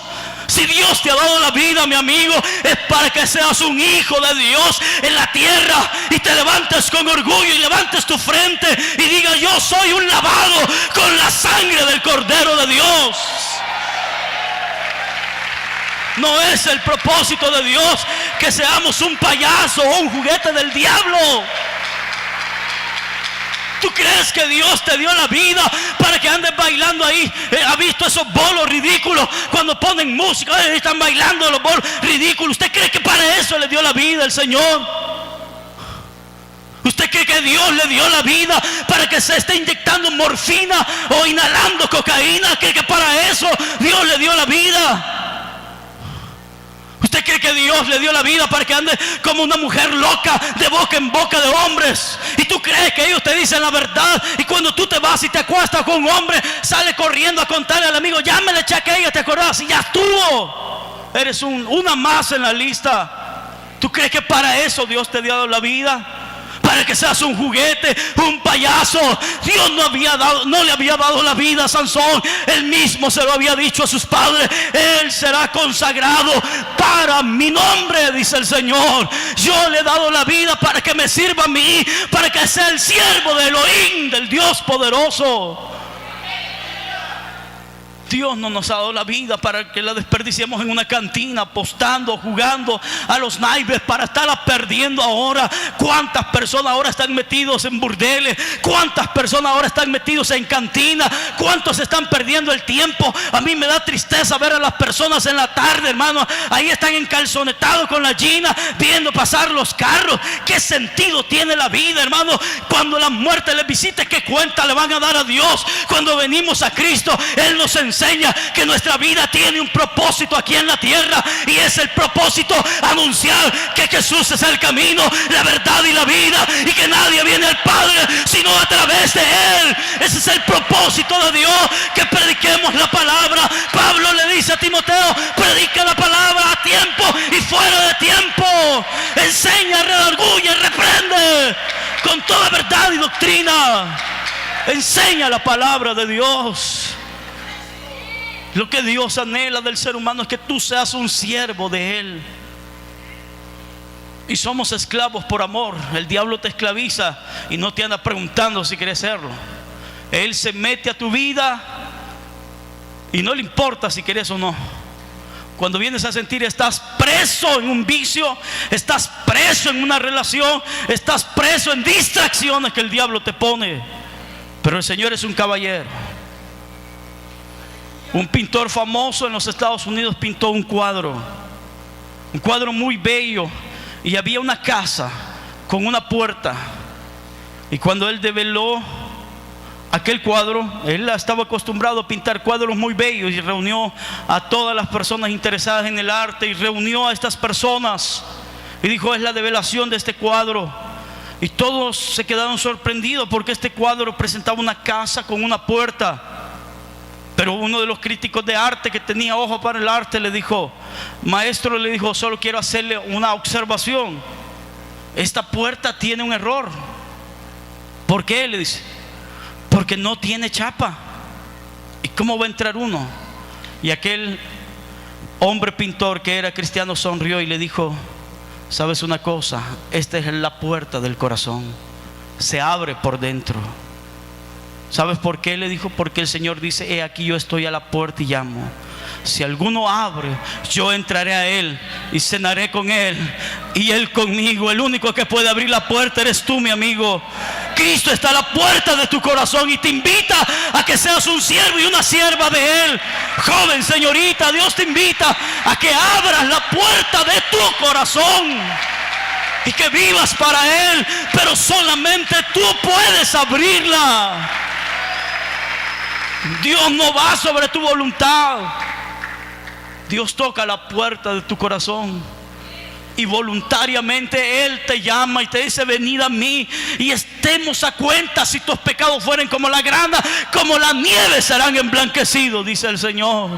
Si Dios te ha dado la vida, mi amigo, es para que seas un hijo de Dios en la tierra y te levantes con orgullo y levantes tu frente y digas: yo soy un lavado con la sangre del Cordero de Dios. No es el propósito de Dios que seamos un payaso o un juguete del diablo. ¿Tú crees que Dios te dio la vida para que andes bailando ahí? ¿Ha visto esos bolos ridículos cuando ponen música? Están bailando los bolos ridículos. ¿Usted cree que para eso le dio la vida el Señor? ¿Usted cree que Dios le dio la vida para que se esté inyectando morfina o inhalando cocaína? ¿Cree que para eso Dios le dio la vida? ¿Usted cree que Dios le dio la vida para que ande como una mujer loca de boca en boca de hombres? ¿Y tú crees que ellos te dicen la verdad? Y cuando tú te vas y te acuestas con un hombre, sale corriendo a contarle al amigo: ya me le eché aquella, ¿te acordás? Y ya estuvo. Eres una más en la lista. ¿Tú crees que para eso Dios te dio la vida? Para que seas un juguete, un payaso. Dios no le había dado la vida a Sansón. Él mismo se lo había dicho a sus padres: él será consagrado para mi nombre, dice el Señor. Yo le he dado la vida para que me sirva a mí, para que sea el siervo de Elohim, del Dios poderoso. Dios no nos ha dado la vida para que la desperdiciemos en una cantina, apostando, jugando a los naipes, para estarla perdiendo ahora. ¿Cuántas personas ahora están metidos en burdeles? ¿Cuántas personas ahora están metidos en cantinas? ¿Cuántos están perdiendo el tiempo? A mí me da tristeza ver a las personas en la tarde, hermano. Ahí están encalzonetados con la gina, viendo pasar los carros. ¿Qué sentido tiene la vida, hermano? Cuando la muerte les visite, ¿qué cuenta le van a dar a Dios? Cuando venimos a Cristo, Él nos enseña que nuestra vida tiene un propósito aquí en la tierra, y es el propósito anunciar que Jesús es el camino, la verdad y la vida, y que nadie viene al Padre sino a través de Él. Ese es el propósito de Dios, que prediquemos la palabra. Pablo le dice a Timoteo: predica la palabra a tiempo y fuera de tiempo, enseña, redarguye, reprende con toda verdad y doctrina. Enseña la palabra de Dios. Lo que Dios anhela del ser humano es que tú seas un siervo de Él. Y somos esclavos por amor. El diablo te esclaviza y no te anda preguntando si quieres serlo. Él se mete a tu vida y no le importa si quieres o no. Cuando vienes a sentir estás preso en un vicio, estás preso en una relación, estás preso en distracciones que el diablo te pone. Pero el Señor es un caballero. Un pintor famoso en los Estados Unidos pintó un cuadro muy bello, y había una casa con una puerta. Y cuando él develó aquel cuadro, él estaba acostumbrado a pintar cuadros muy bellos, y reunió a todas las personas interesadas en el arte, y reunió a estas personas y dijo: es la develación de este cuadro. Y todos se quedaron sorprendidos porque este cuadro presentaba una casa con una puerta. Pero uno de los críticos de arte que tenía ojo para el arte le dijo: maestro, le dijo, solo quiero hacerle una observación. Esta puerta tiene un error. ¿Por qué? Le dice: porque no tiene chapa. ¿Y cómo va a entrar uno? Y aquel hombre pintor que era cristiano sonrió y le dijo: ¿sabes una cosa? Esta es la puerta del corazón. Se abre por dentro. ¿Sabes por qué? Le dijo: porque el Señor dice: he aquí yo estoy a la puerta y llamo. Si alguno abre, yo entraré a él y cenaré con él y él conmigo. El único que puede abrir la puerta eres tú, mi amigo. Cristo está a la puerta de tu corazón y te invita a que seas un siervo y una sierva de él. Joven, señorita, Dios te invita a que abras la puerta de tu corazón y que vivas para él, pero solamente tú puedes abrirla. Dios no va sobre tu voluntad. Dios toca la puerta de tu corazón y voluntariamente Él te llama y te dice: venid a mí y estemos a cuenta. Si tus pecados fueren como la grana, como la nieve serán emblanquecidos, dice el Señor.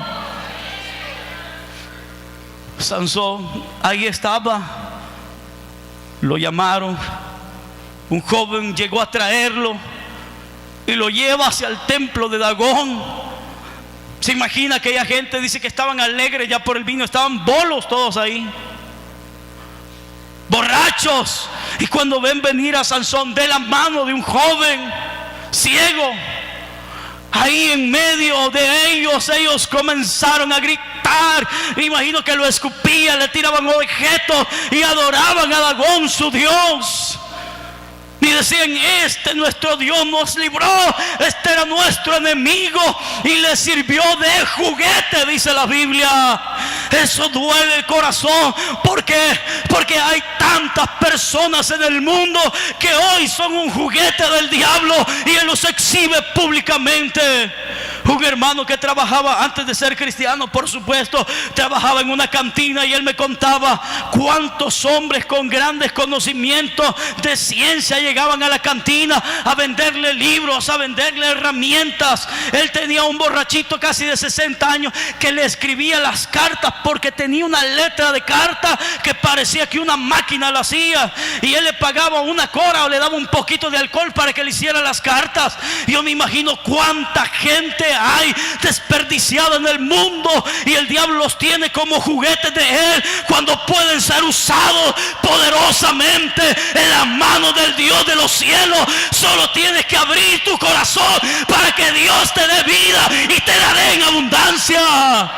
Sansón ahí estaba. Lo llamaron. Un joven llegó a traerlo y lo lleva hacia el templo de Dagón. Se imagina aquella gente, dice que estaban alegres ya por el vino, estaban bolos todos ahí, borrachos. Y cuando ven venir a Sansón de la mano de un joven ciego, ahí en medio de ellos comenzaron a gritar. Me imagino que lo escupían, le tiraban objetos y adoraban a Dagón, su dios. Y decían: este nuestro Dios nos libró, este era nuestro enemigo y le sirvió de juguete, dice la Biblia. Eso duele el corazón. ¿Por qué? Porque hay tantas personas en el mundo que hoy son un juguete del diablo y él los exhibe públicamente. Un hermano que trabajaba antes de ser cristiano, por supuesto, trabajaba en una cantina, y él me contaba cuántos hombres con grandes conocimientos de ciencia llegaban a la cantina a venderle libros, a venderle herramientas. Él tenía un borrachito casi de 60 años que le escribía las cartas porque tenía una letra de carta que parecía que una máquina la hacía, y él le pagaba una cora o le daba un poquito de alcohol para que le hiciera las cartas. Yo me imagino cuánta gente hay desperdiciada en el mundo y el diablo los tiene como juguetes de él, cuando pueden ser usados poderosamente en las manos del Dios de los cielos. Solo tienes que abrir tu corazón para que Dios te dé vida y te la dé en abundancia.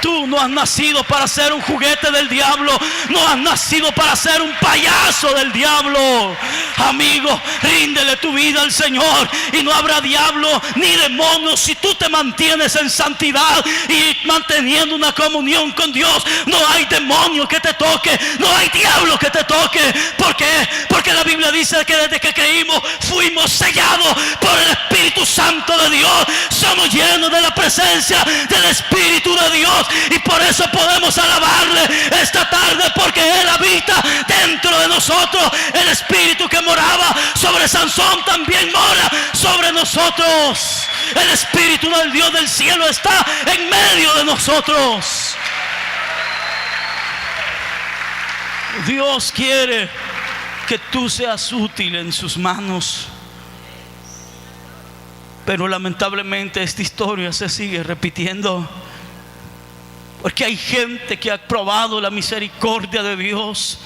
Tú no has nacido para ser un juguete del diablo. No has nacido para ser un payaso del diablo. Amigo, ríndele tu vida al Señor y no habrá diablo ni demonios si tú te mantienes en santidad y manteniendo una comunión con Dios. No hay demonio que te toque, no hay diablo que te toque. ¿Por qué? Porque la Biblia dice que desde que creímos fuimos sellados por el Espíritu Santo de Dios. Somos llenos de la presencia del Espíritu de Dios. Y por eso podemos alabarle esta tarde, porque Él habita dentro de nosotros. El Espíritu que moraba sobre Sansón también mora sobre nosotros. El Espíritu del Dios del cielo está en medio de nosotros. Dios quiere que tú seas útil en sus manos. Pero lamentablemente esta historia se sigue repitiendo. Porque hay gente que ha probado la misericordia de Dios.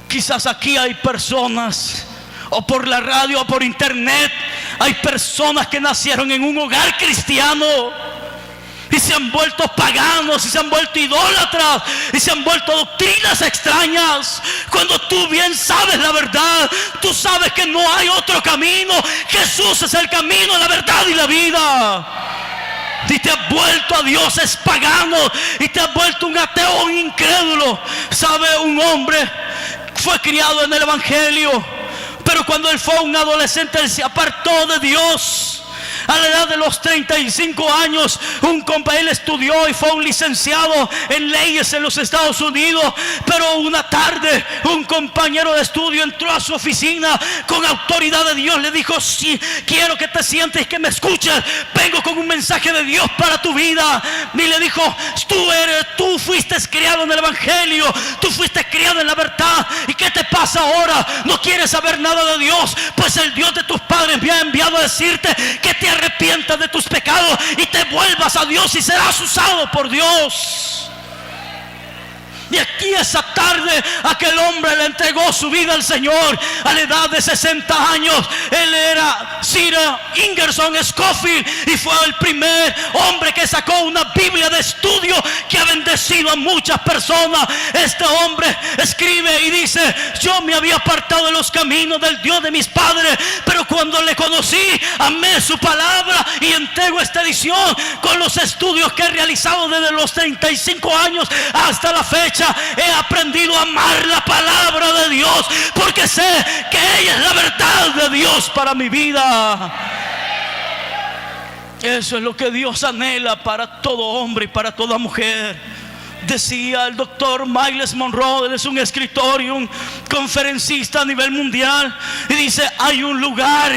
Quizás aquí hay personas, o por la radio o por internet, hay personas que nacieron en un hogar cristiano y se han vuelto paganos, y se han vuelto idólatras, y se han vuelto doctrinas extrañas. Cuando tú bien sabes la verdad, tú sabes que no hay otro camino. Jesús es el camino, la verdad y la vida. Y te has vuelto a dioses paganos, y te has vuelto un ateo, un incrédulo. ¿Sabe? Un hombre fue criado en el evangelio, pero cuando él fue un adolescente, él se apartó de Dios. A la edad de los 35 años, él estudió y fue un licenciado en leyes en los Estados Unidos. Pero una tarde, un compañero de estudio entró a su oficina con autoridad de Dios. Le dijo: sí, quiero que te sientes y que me escuches. Vengo con un mensaje de Dios para tu vida. Y le dijo: tú fuiste criado en el evangelio, tú fuiste criado en la verdad. ¿Y qué te pasa ahora? ¿No quieres saber nada de Dios? Pues el Dios de tus padres me ha enviado a decirte que te arrepientas de tus pecados y te vuelvas a Dios, y serás usado por Dios. Y aquí esa tarde aquel hombre le entregó su vida al Señor a la edad de 60 años. Él era Sir Ingerson Scofield, y fue el primer hombre que sacó una Biblia de estudio que ha bendecido a muchas personas. Este hombre escribe y dice: yo me había apartado de los caminos del Dios de mis padres, pero cuando le conocí, amé su palabra, y entrego esta edición con los estudios que he realizado desde los 35 años hasta la fecha. He aprendido a amar la palabra de Dios, porque sé que ella es la verdad de Dios para mi vida. Eso es lo que Dios anhela para todo hombre y para toda mujer. Decía el doctor Myles Monroe, él es un escritor y un conferencista a nivel mundial, y dice: hay un lugar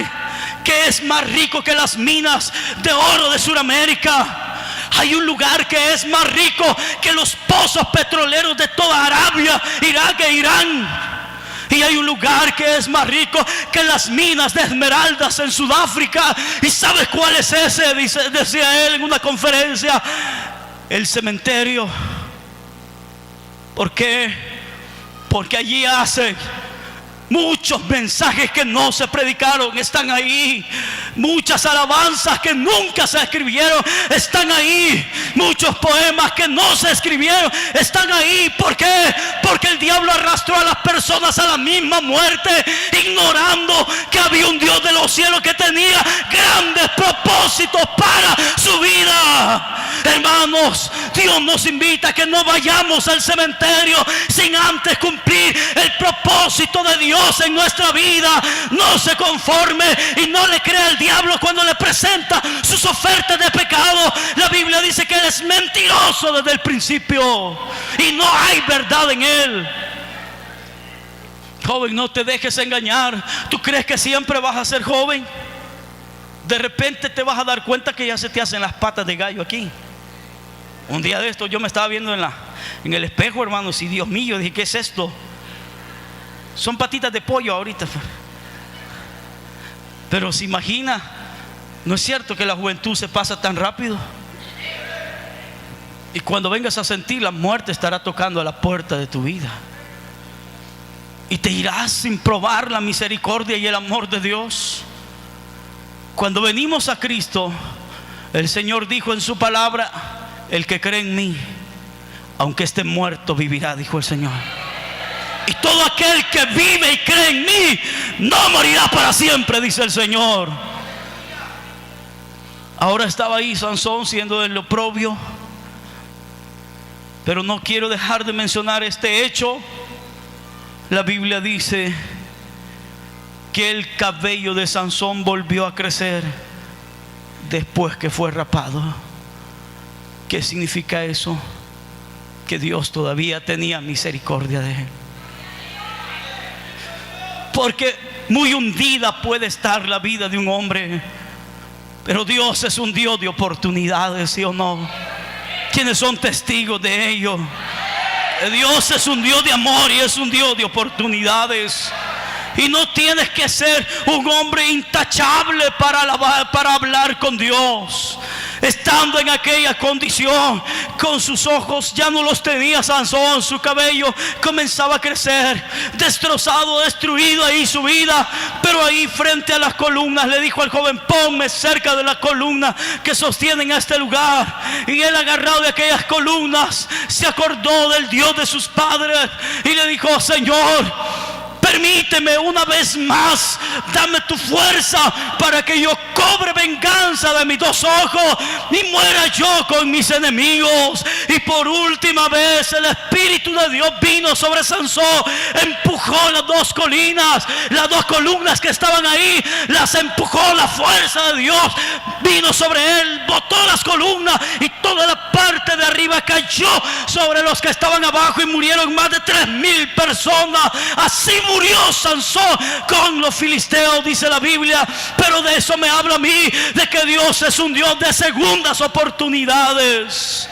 que es más rico que las minas de oro de Sudamérica. Hay un lugar que es más rico que los pozos petroleros de toda Arabia, Irak e Irán. Y hay un lugar que es más rico que las minas de esmeraldas en Sudáfrica. ¿Y sabes cuál es ese? Decía él en una conferencia: el cementerio. ¿Por qué? Porque allí hacen muchos mensajes que no se predicaron, están ahí. Muchas alabanzas que nunca se escribieron están ahí. Muchos poemas que no se escribieron están ahí. ¿Por qué? Porque el diablo arrastró a las personas a la misma muerte, ignorando que había un Dios de los cielos que tenía grandes propósitos para su vida. Hermanos, Dios nos invita a que no vayamos al cementerio sin antes cumplir el propósito de Dios en nuestra vida. No se conforme y no le crea al diablo cuando le presenta sus ofertas de pecado. La Biblia dice que él es mentiroso desde el principio y no hay verdad en él. Joven, no te dejes engañar. ¿Tú crees que siempre vas a ser joven? De repente te vas a dar cuenta que ya se te hacen las patas de gallo aquí. Un día de esto yo me estaba viendo en el espejo, hermanos, y Dios mío, dije: ¿qué es esto? Son patitas de pollo ahorita. Pero se imagina, ¿no es cierto que la juventud se pasa tan rápido? Y cuando vengas a sentir, la muerte estará tocando a la puerta de tu vida, y te irás sin probar la misericordia y el amor de Dios. Cuando venimos a Cristo, el Señor dijo en su palabra: el que cree en mí, aunque esté muerto, vivirá, dijo el Señor. Y todo aquel que vive y cree en mí no morirá para siempre, dice el Señor. Ahora estaba ahí Sansón siendo del oprobio, pero no quiero dejar de mencionar este hecho. La Biblia dice que el cabello de Sansón volvió a crecer después que fue rapado. ¿Qué significa eso? Que Dios todavía tenía misericordia de él. Porque muy hundida puede estar la vida de un hombre, pero Dios es un Dios de oportunidades, ¿sí o no? ¿Quiénes son testigos de ello? Dios es un Dios de amor y es un Dios de oportunidades. Y no tienes que ser un hombre intachable para hablar con Dios. estando en aquella condición, con sus ojos ya no los tenía Sansón, su cabello comenzaba a crecer, destrozado, destruido ahí su vida. Pero ahí frente a las columnas le dijo al joven: ponme cerca de las columnas que sostienen a este lugar. Y él, agarrado de aquellas columnas, se acordó del Dios de sus padres y le dijo: Señor, permíteme una vez más, dame tu fuerza para que yo cobre venganza de mis dos ojos y muera yo con mis enemigos. Y por última vez el Espíritu de Dios vino sobre Sansón, empujó las dos columnas que estaban ahí, las empujó. La fuerza de Dios vino sobre él, botó las columnas y toda la parte de arriba cayó sobre los que estaban abajo, y murieron más de 3,000 personas. Así murió Sansón con los filisteos, dice la Biblia. Pero de eso me habla a mí, de que Dios es un Dios de segundas oportunidades.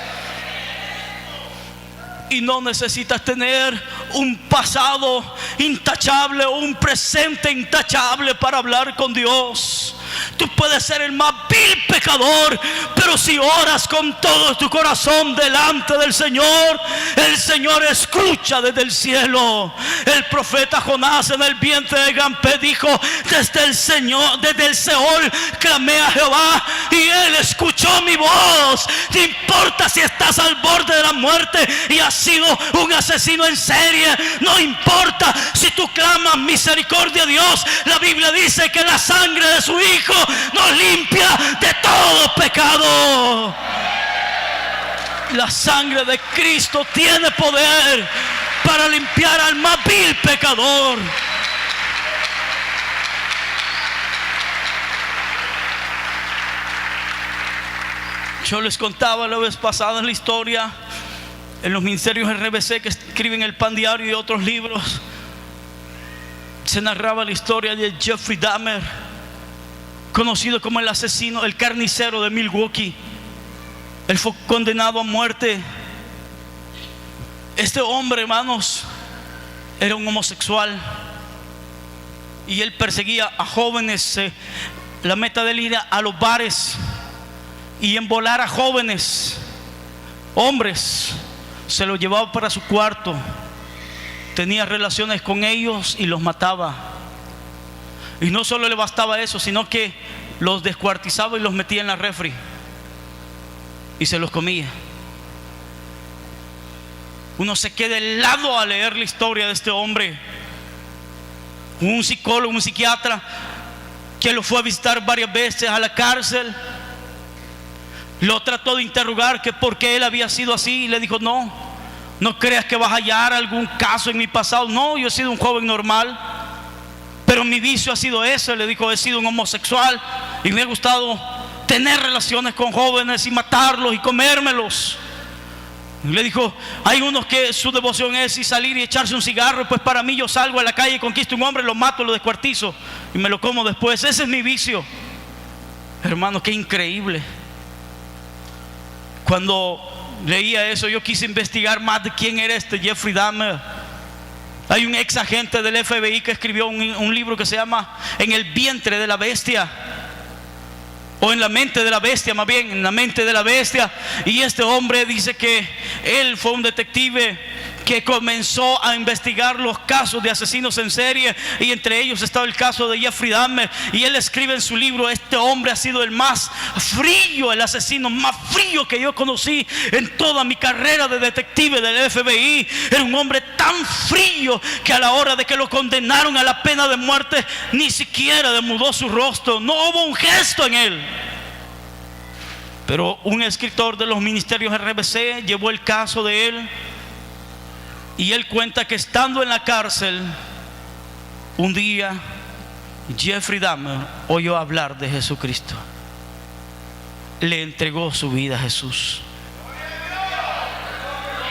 Y no necesitas tener un pasado intachable o un presente intachable para hablar con Dios. Tú puedes ser el más vil pecador, pero si oras con todo tu corazón delante del Señor, el Señor escucha desde el cielo. El profeta Jonás en el vientre de gran pez dijo: desde el Seol clamé a Jehová y Él escuchó mi voz. No importa si estás al borde de la muerte y has sido un asesino en serie, no importa si tú clamas misericordia a Dios. La Biblia dice que la sangre de su Hijo nos limpia de todo pecado. La sangre de Cristo tiene poder para limpiar al más vil pecador. Yo les contaba la vez pasada en la historia, en los ministerios RBC que escriben el Pan Diario y otros libros, se narraba la historia de Jeffrey Dahmer, conocido como el asesino, el carnicero de Milwaukee. Él fue condenado a muerte. Este hombre, hermanos, era un homosexual y él perseguía a jóvenes. La meta de él era a los bares y embolar a jóvenes, hombres. Se los llevaba para su cuarto, tenía relaciones con ellos y los mataba. Y no solo le bastaba eso, sino que los descuartizaba y los metía en la refri y se los comía. Uno se queda helado al leer la historia de este hombre. Un psicólogo, un psiquiatra que lo fue a visitar varias veces a la cárcel, lo trató de interrogar que por qué él había sido así, y le dijo: no creas que vas a hallar algún caso en mi pasado. No, yo he sido un joven normal, pero mi vicio ha sido ese. Le dijo: he sido un homosexual y me ha gustado tener relaciones con jóvenes y matarlos y comérmelos. Y le dijo: hay unos que su devoción es salir y echarse un cigarro. Pues para mí, yo salgo a la calle y conquisto un hombre, lo mato, lo descuartizo y me lo como después. Ese es mi vicio. Hermano, qué increíble. Cuando leía eso, yo quise investigar más de quién era este Jeffrey Dahmer. Hay un ex agente del FBI que escribió un libro que se llama En el vientre de la bestia, o en la mente de la bestia, más bien, en la mente de la bestia. Y este hombre dice que él fue un detective que comenzó a investigar los casos de asesinos en serie, y entre ellos estaba el caso de Jeffrey Dahmer. Y él escribe en su libro: este hombre ha sido el más frío, el asesino más frío que yo conocí en toda mi carrera de detective del FBI. Era un hombre tan frío que a la hora de que lo condenaron a la pena de muerte, ni siquiera demudó su rostro, no hubo un gesto en él. Pero un escritor de los ministerios RBC llevó el caso de él, y él cuenta que estando en la cárcel, un día Jeffrey Dahmer oyó hablar de Jesucristo. Le entregó su vida a Jesús.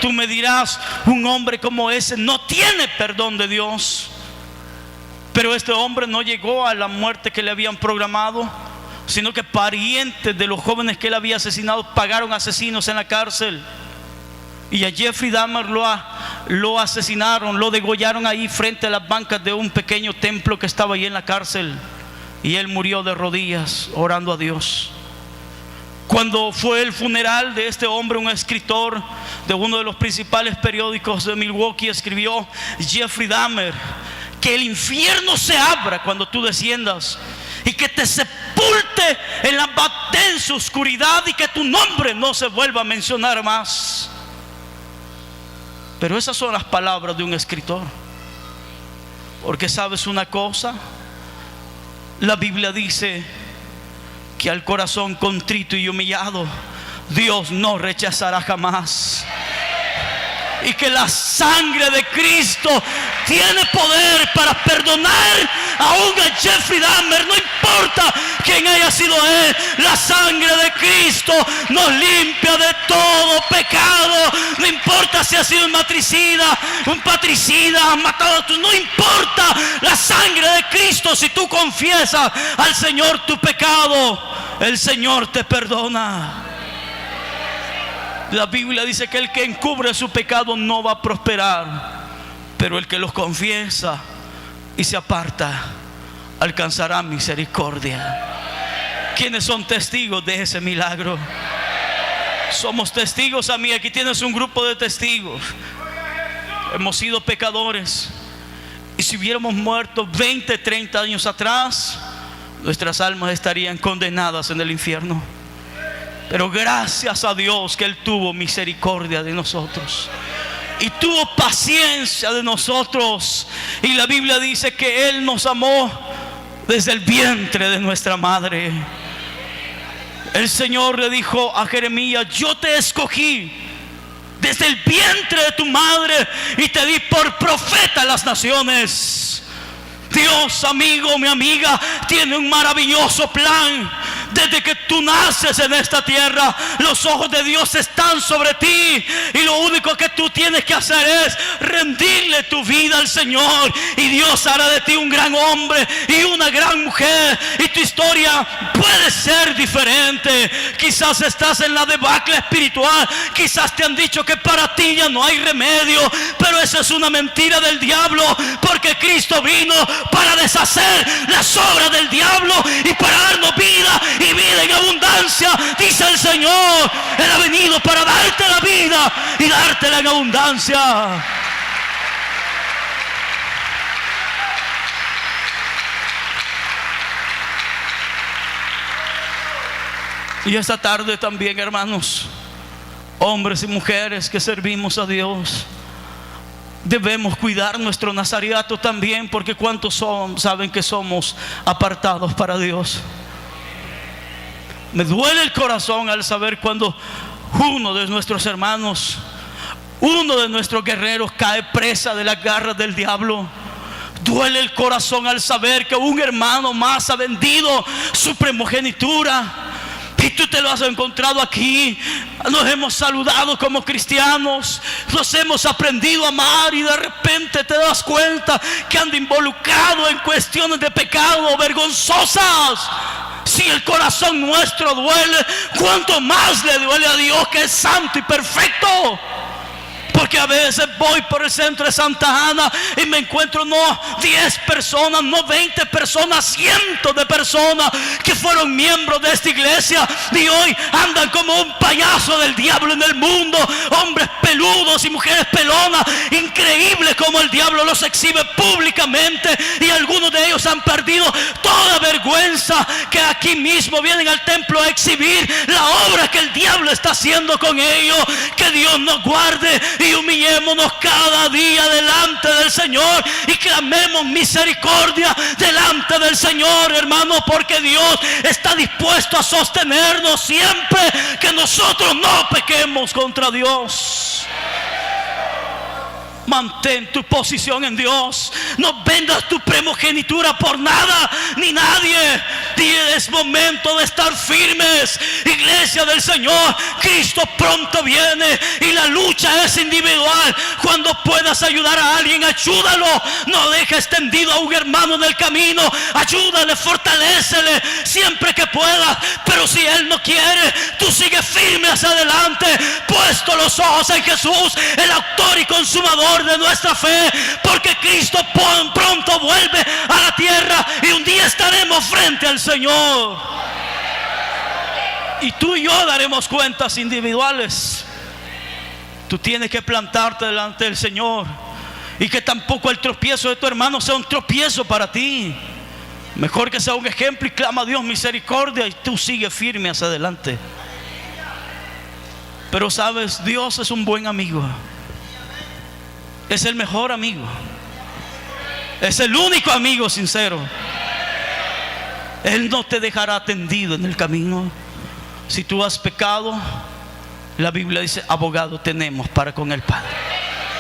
Tú me dirás: un hombre como ese no tiene perdón de Dios. Pero este hombre no llegó a la muerte que le habían programado, sino que parientes de los jóvenes que él había asesinado pagaron asesinos en la cárcel. Y a Jeffrey Dahmer lo asesinaron, lo degollaron ahí frente a las bancas de un pequeño templo que estaba ahí en la cárcel. Y él murió de rodillas orando a Dios. Cuando fue el funeral de este hombre, un escritor de uno de los principales periódicos de Milwaukee escribió, Jeffrey Dahmer, que el infierno se abra cuando tú desciendas y que te sepulte en la más densa oscuridad y que tu nombre no se vuelva a mencionar más. Pero esas son las palabras de un escritor. Porque sabes una cosa, la Biblia dice que al corazón contrito y humillado Dios no rechazará jamás. Y que la sangre de Cristo tiene poder para perdonar aún a Jeffrey Dahmer. No importa quién haya sido él, la sangre de Cristo nos limpia de todo pecado. No importa si ha sido un matricida, un patricida, han matado a tu, no importa. La sangre de Cristo, si tú confiesas al Señor tu pecado, el Señor te perdona. La Biblia dice que el que encubre su pecado no va a prosperar, pero el que los confiesa y se aparta alcanzará misericordia. ¿Quiénes son testigos de ese milagro? Somos testigos, amiga. Aquí tienes un grupo de testigos. Hemos sido pecadores, y si hubiéramos muerto 20, 30 años atrás, nuestras almas estarían condenadas en el infierno. Pero gracias a Dios que Él tuvo misericordia de nosotros y tuvo paciencia de nosotros. Y la Biblia dice que Él nos amó desde el vientre de nuestra madre. El Señor le dijo a Jeremías: yo te escogí desde el vientre de tu madre y te di por profeta a las naciones. Dios, amigo, mi amiga, tiene un maravilloso plan. Desde que tú naces en esta tierra, los ojos de Dios están sobre ti, y lo único que tú tienes que hacer es rendirle tu vida al Señor, y Dios hará de ti un gran hombre y una gran mujer, y tu historia puede ser diferente. Quizás estás en la debacle espiritual, quizás te han dicho que para ti ya no hay remedio, pero esa es una mentira del diablo, porque Cristo vino para deshacer las obras del diablo y para darnos vida y vida en abundancia. Dice el Señor: Él ha venido para darte la vida y dártela en abundancia. Y esta tarde también, hermanos, hombres y mujeres que servimos a Dios, debemos cuidar nuestro nazareato también, porque cuántos saben que somos apartados para Dios. Me duele el corazón al saber cuando uno de nuestros hermanos, uno de nuestros guerreros cae presa de las garras del diablo. Duele el corazón al saber que un hermano más ha vendido su primogenitura. Y tú te lo has encontrado aquí. Nos hemos saludado como cristianos, nos hemos aprendido a amar, y de repente te das cuenta que anda involucrado en cuestiones de pecado vergonzosas. Si el corazón nuestro duele, ¿cuánto más le duele a Dios, que es santo y perfecto? Porque a veces voy por el centro de Santa Ana y me encuentro no 10 personas, no 20 personas, cientos de personas que fueron miembros de esta iglesia y hoy andan como un payaso del diablo en el mundo. Hombres peludos y mujeres pelonas. Increíble como el diablo los exhibe públicamente, y algunos de ellos han perdido toda vergüenza, que aquí mismo vienen al templo a exhibir la obra que el diablo está haciendo con ellos. Que Dios nos guarde, y humillémonos cada día delante del Señor y clamemos misericordia delante del Señor, hermano, porque Dios está dispuesto a sostenernos siempre que nosotros no pequemos contra Dios. Mantén tu posición en Dios. No vendas tu primogenitura por nada ni nadie. Es momento de estar firmes, iglesia del Señor. Cristo pronto viene y la lucha es individual. Cuando puedas ayudar a alguien, ayúdalo. No dejes tendido a un hermano en el camino. Ayúdale, fortalécele siempre que puedas. Pero si él no quiere, tú sigue firme hacia adelante, puesto los ojos en Jesús, el autor y consumador de nuestra fe, porque Cristo pronto vuelve a la tierra y un día estaremos frente al Señor. Y tú y yo daremos cuentas individuales. Tú tienes que plantarte delante del Señor, y que tampoco el tropiezo de tu hermano sea un tropiezo para ti. Mejor que sea un ejemplo, y clama a Dios misericordia, y tú sigues firme hacia adelante. Pero sabes, Dios es un buen amigo. Es el mejor amigo. Es el único amigo sincero. Él no te dejará tendido en el camino. Si tú has pecado, la Biblia dice: abogado tenemos para con el Padre,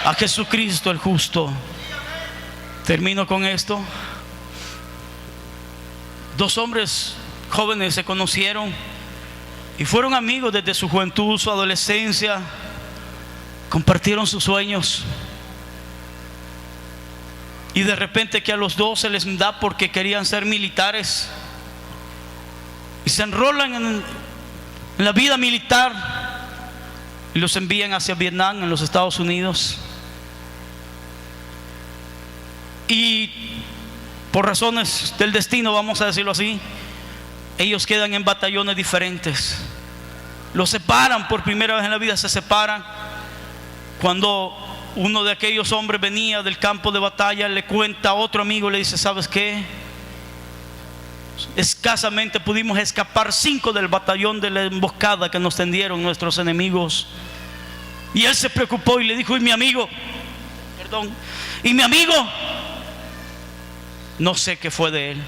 a Jesucristo el justo. Termino con esto. Dos hombres jóvenes se conocieron y fueron amigos desde su juventud, su adolescencia. Compartieron sus sueños. Y de repente que a los dos se les da porque querían ser militares, y se enrolan en la vida militar y los envían hacia Vietnam, en los Estados Unidos. Y por razones del destino, vamos a decirlo así, ellos quedan en batallones diferentes. Los separan por primera vez en la vida, se separan. Cuando uno de aquellos hombres venía del campo de batalla, le cuenta a otro amigo, le dice: ¿sabes qué? Escasamente pudimos escapar 5 del batallón de la emboscada que nos tendieron nuestros enemigos. Y él se preocupó y le dijo: ¿y mi amigo? ¿Y mi amigo? No sé qué fue de él.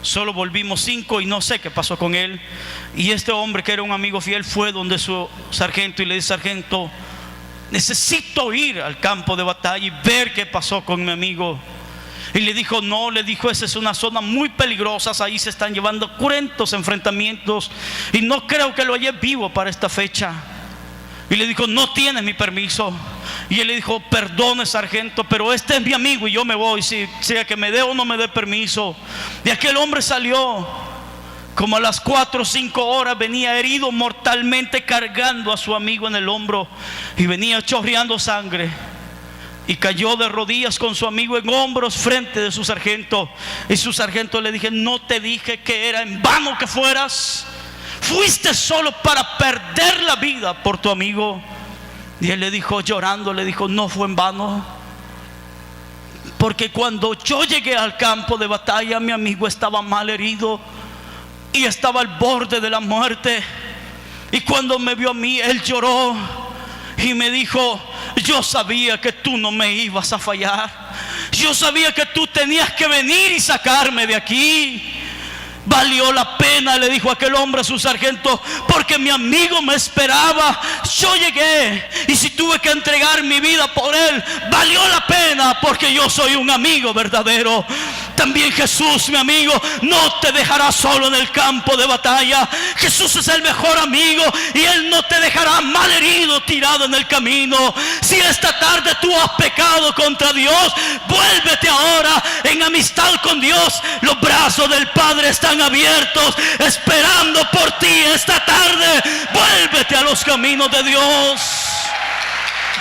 Solo volvimos 5 y no sé qué pasó con él. Y este hombre, que era un amigo fiel, fue donde su sargento y le dice: sargento, necesito ir al campo de batalla y ver qué pasó con mi amigo. Y le dijo: no, le dijo, esa es una zona muy peligrosa, ahí se están llevando cruentos enfrentamientos y no creo que lo halles vivo para esta fecha. Y le dijo: no tienes mi permiso. Y él le dijo: perdone, sargento, pero este es mi amigo y yo me voy, sea que me dé o no me dé permiso. Y aquel hombre salió. Como a las 4 o 5 horas venía herido mortalmente, cargando a su amigo en el hombro, y venía chorreando sangre. Y cayó de rodillas con su amigo en hombros frente de su sargento. Y su sargento le dije: no te dije que era en vano que fueras. Fuiste solo para perder la vida por tu amigo. Y él le dijo, llorando, le dijo: no fue en vano, porque cuando yo llegué al campo de batalla, mi amigo estaba mal herido y estaba al borde de la muerte. Y cuando me vio a mí, él lloró y me dijo: yo sabía que tú no me ibas a fallar. Yo sabía que tú tenías que venir y sacarme de aquí. Valió la pena, le dijo aquel hombre a su sargento, porque mi amigo me esperaba. Yo llegué y si tuve que entregar mi vida por él, valió la pena, porque yo soy un amigo verdadero. También Jesús, mi amigo, no te dejará solo en el campo de batalla. Jesús es el mejor amigo y Él no te dejará mal herido, tirado en el camino. Si esta tarde tú has pecado contra Dios, vuélvete ahora en amistad con Dios. Los brazos del Padre están abiertos, esperando por ti esta tarde. Vuélvete a los caminos de Dios.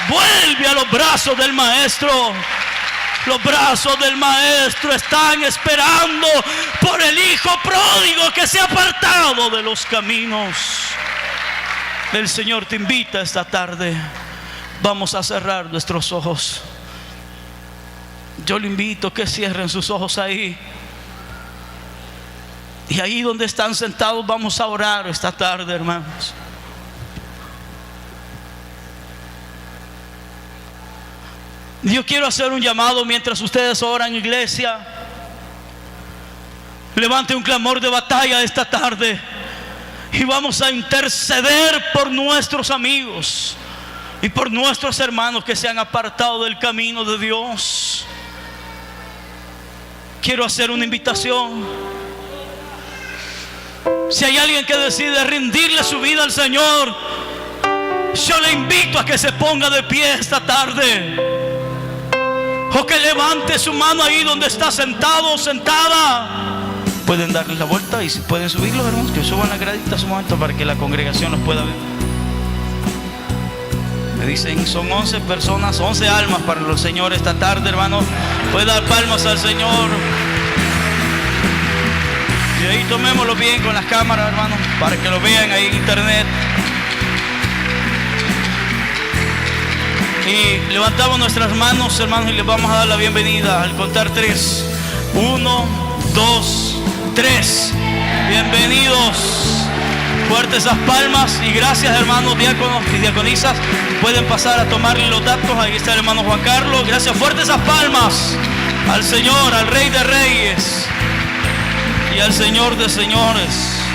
Vuelve a los brazos del Maestro. Los brazos del Maestro están esperando por el hijo pródigo que se ha apartado de los caminos. El Señor te invita esta tarde. Vamos a cerrar nuestros ojos. Yo le invito a que cierren sus ojos ahí. Y ahí donde están sentados vamos a orar esta tarde, hermanos. Yo quiero hacer un llamado mientras ustedes oran, iglesia. Levante un clamor de batalla esta tarde y vamos a interceder por nuestros amigos y por nuestros hermanos que se han apartado del camino de Dios. Quiero hacer una invitación. Si hay alguien que decide rendirle su vida al Señor, yo le invito a que se ponga de pie esta tarde, o que levante su mano ahí donde está sentado o sentada. Pueden darle la vuelta y si pueden subirlos, hermanos, que suban la gradita un momento para que la congregación los pueda ver. Me dicen, son 11 personas, 11 almas para el Señor esta tarde, hermano. Puede dar palmas al Señor. ahí tomémoslo bien con las cámaras, hermanos, para que lo vean ahí en internet. Y levantamos nuestras manos, hermanos, y les vamos a dar la bienvenida al contar 3. 1, 2, 3. Bienvenidos. Fuertes esas palmas y gracias, hermanos diáconos y diaconisas. Pueden pasar a tomarle los datos. Ahí está el hermano Juan Carlos. Gracias, fuertes esas palmas al Señor, al Rey de Reyes y al Señor de Señores.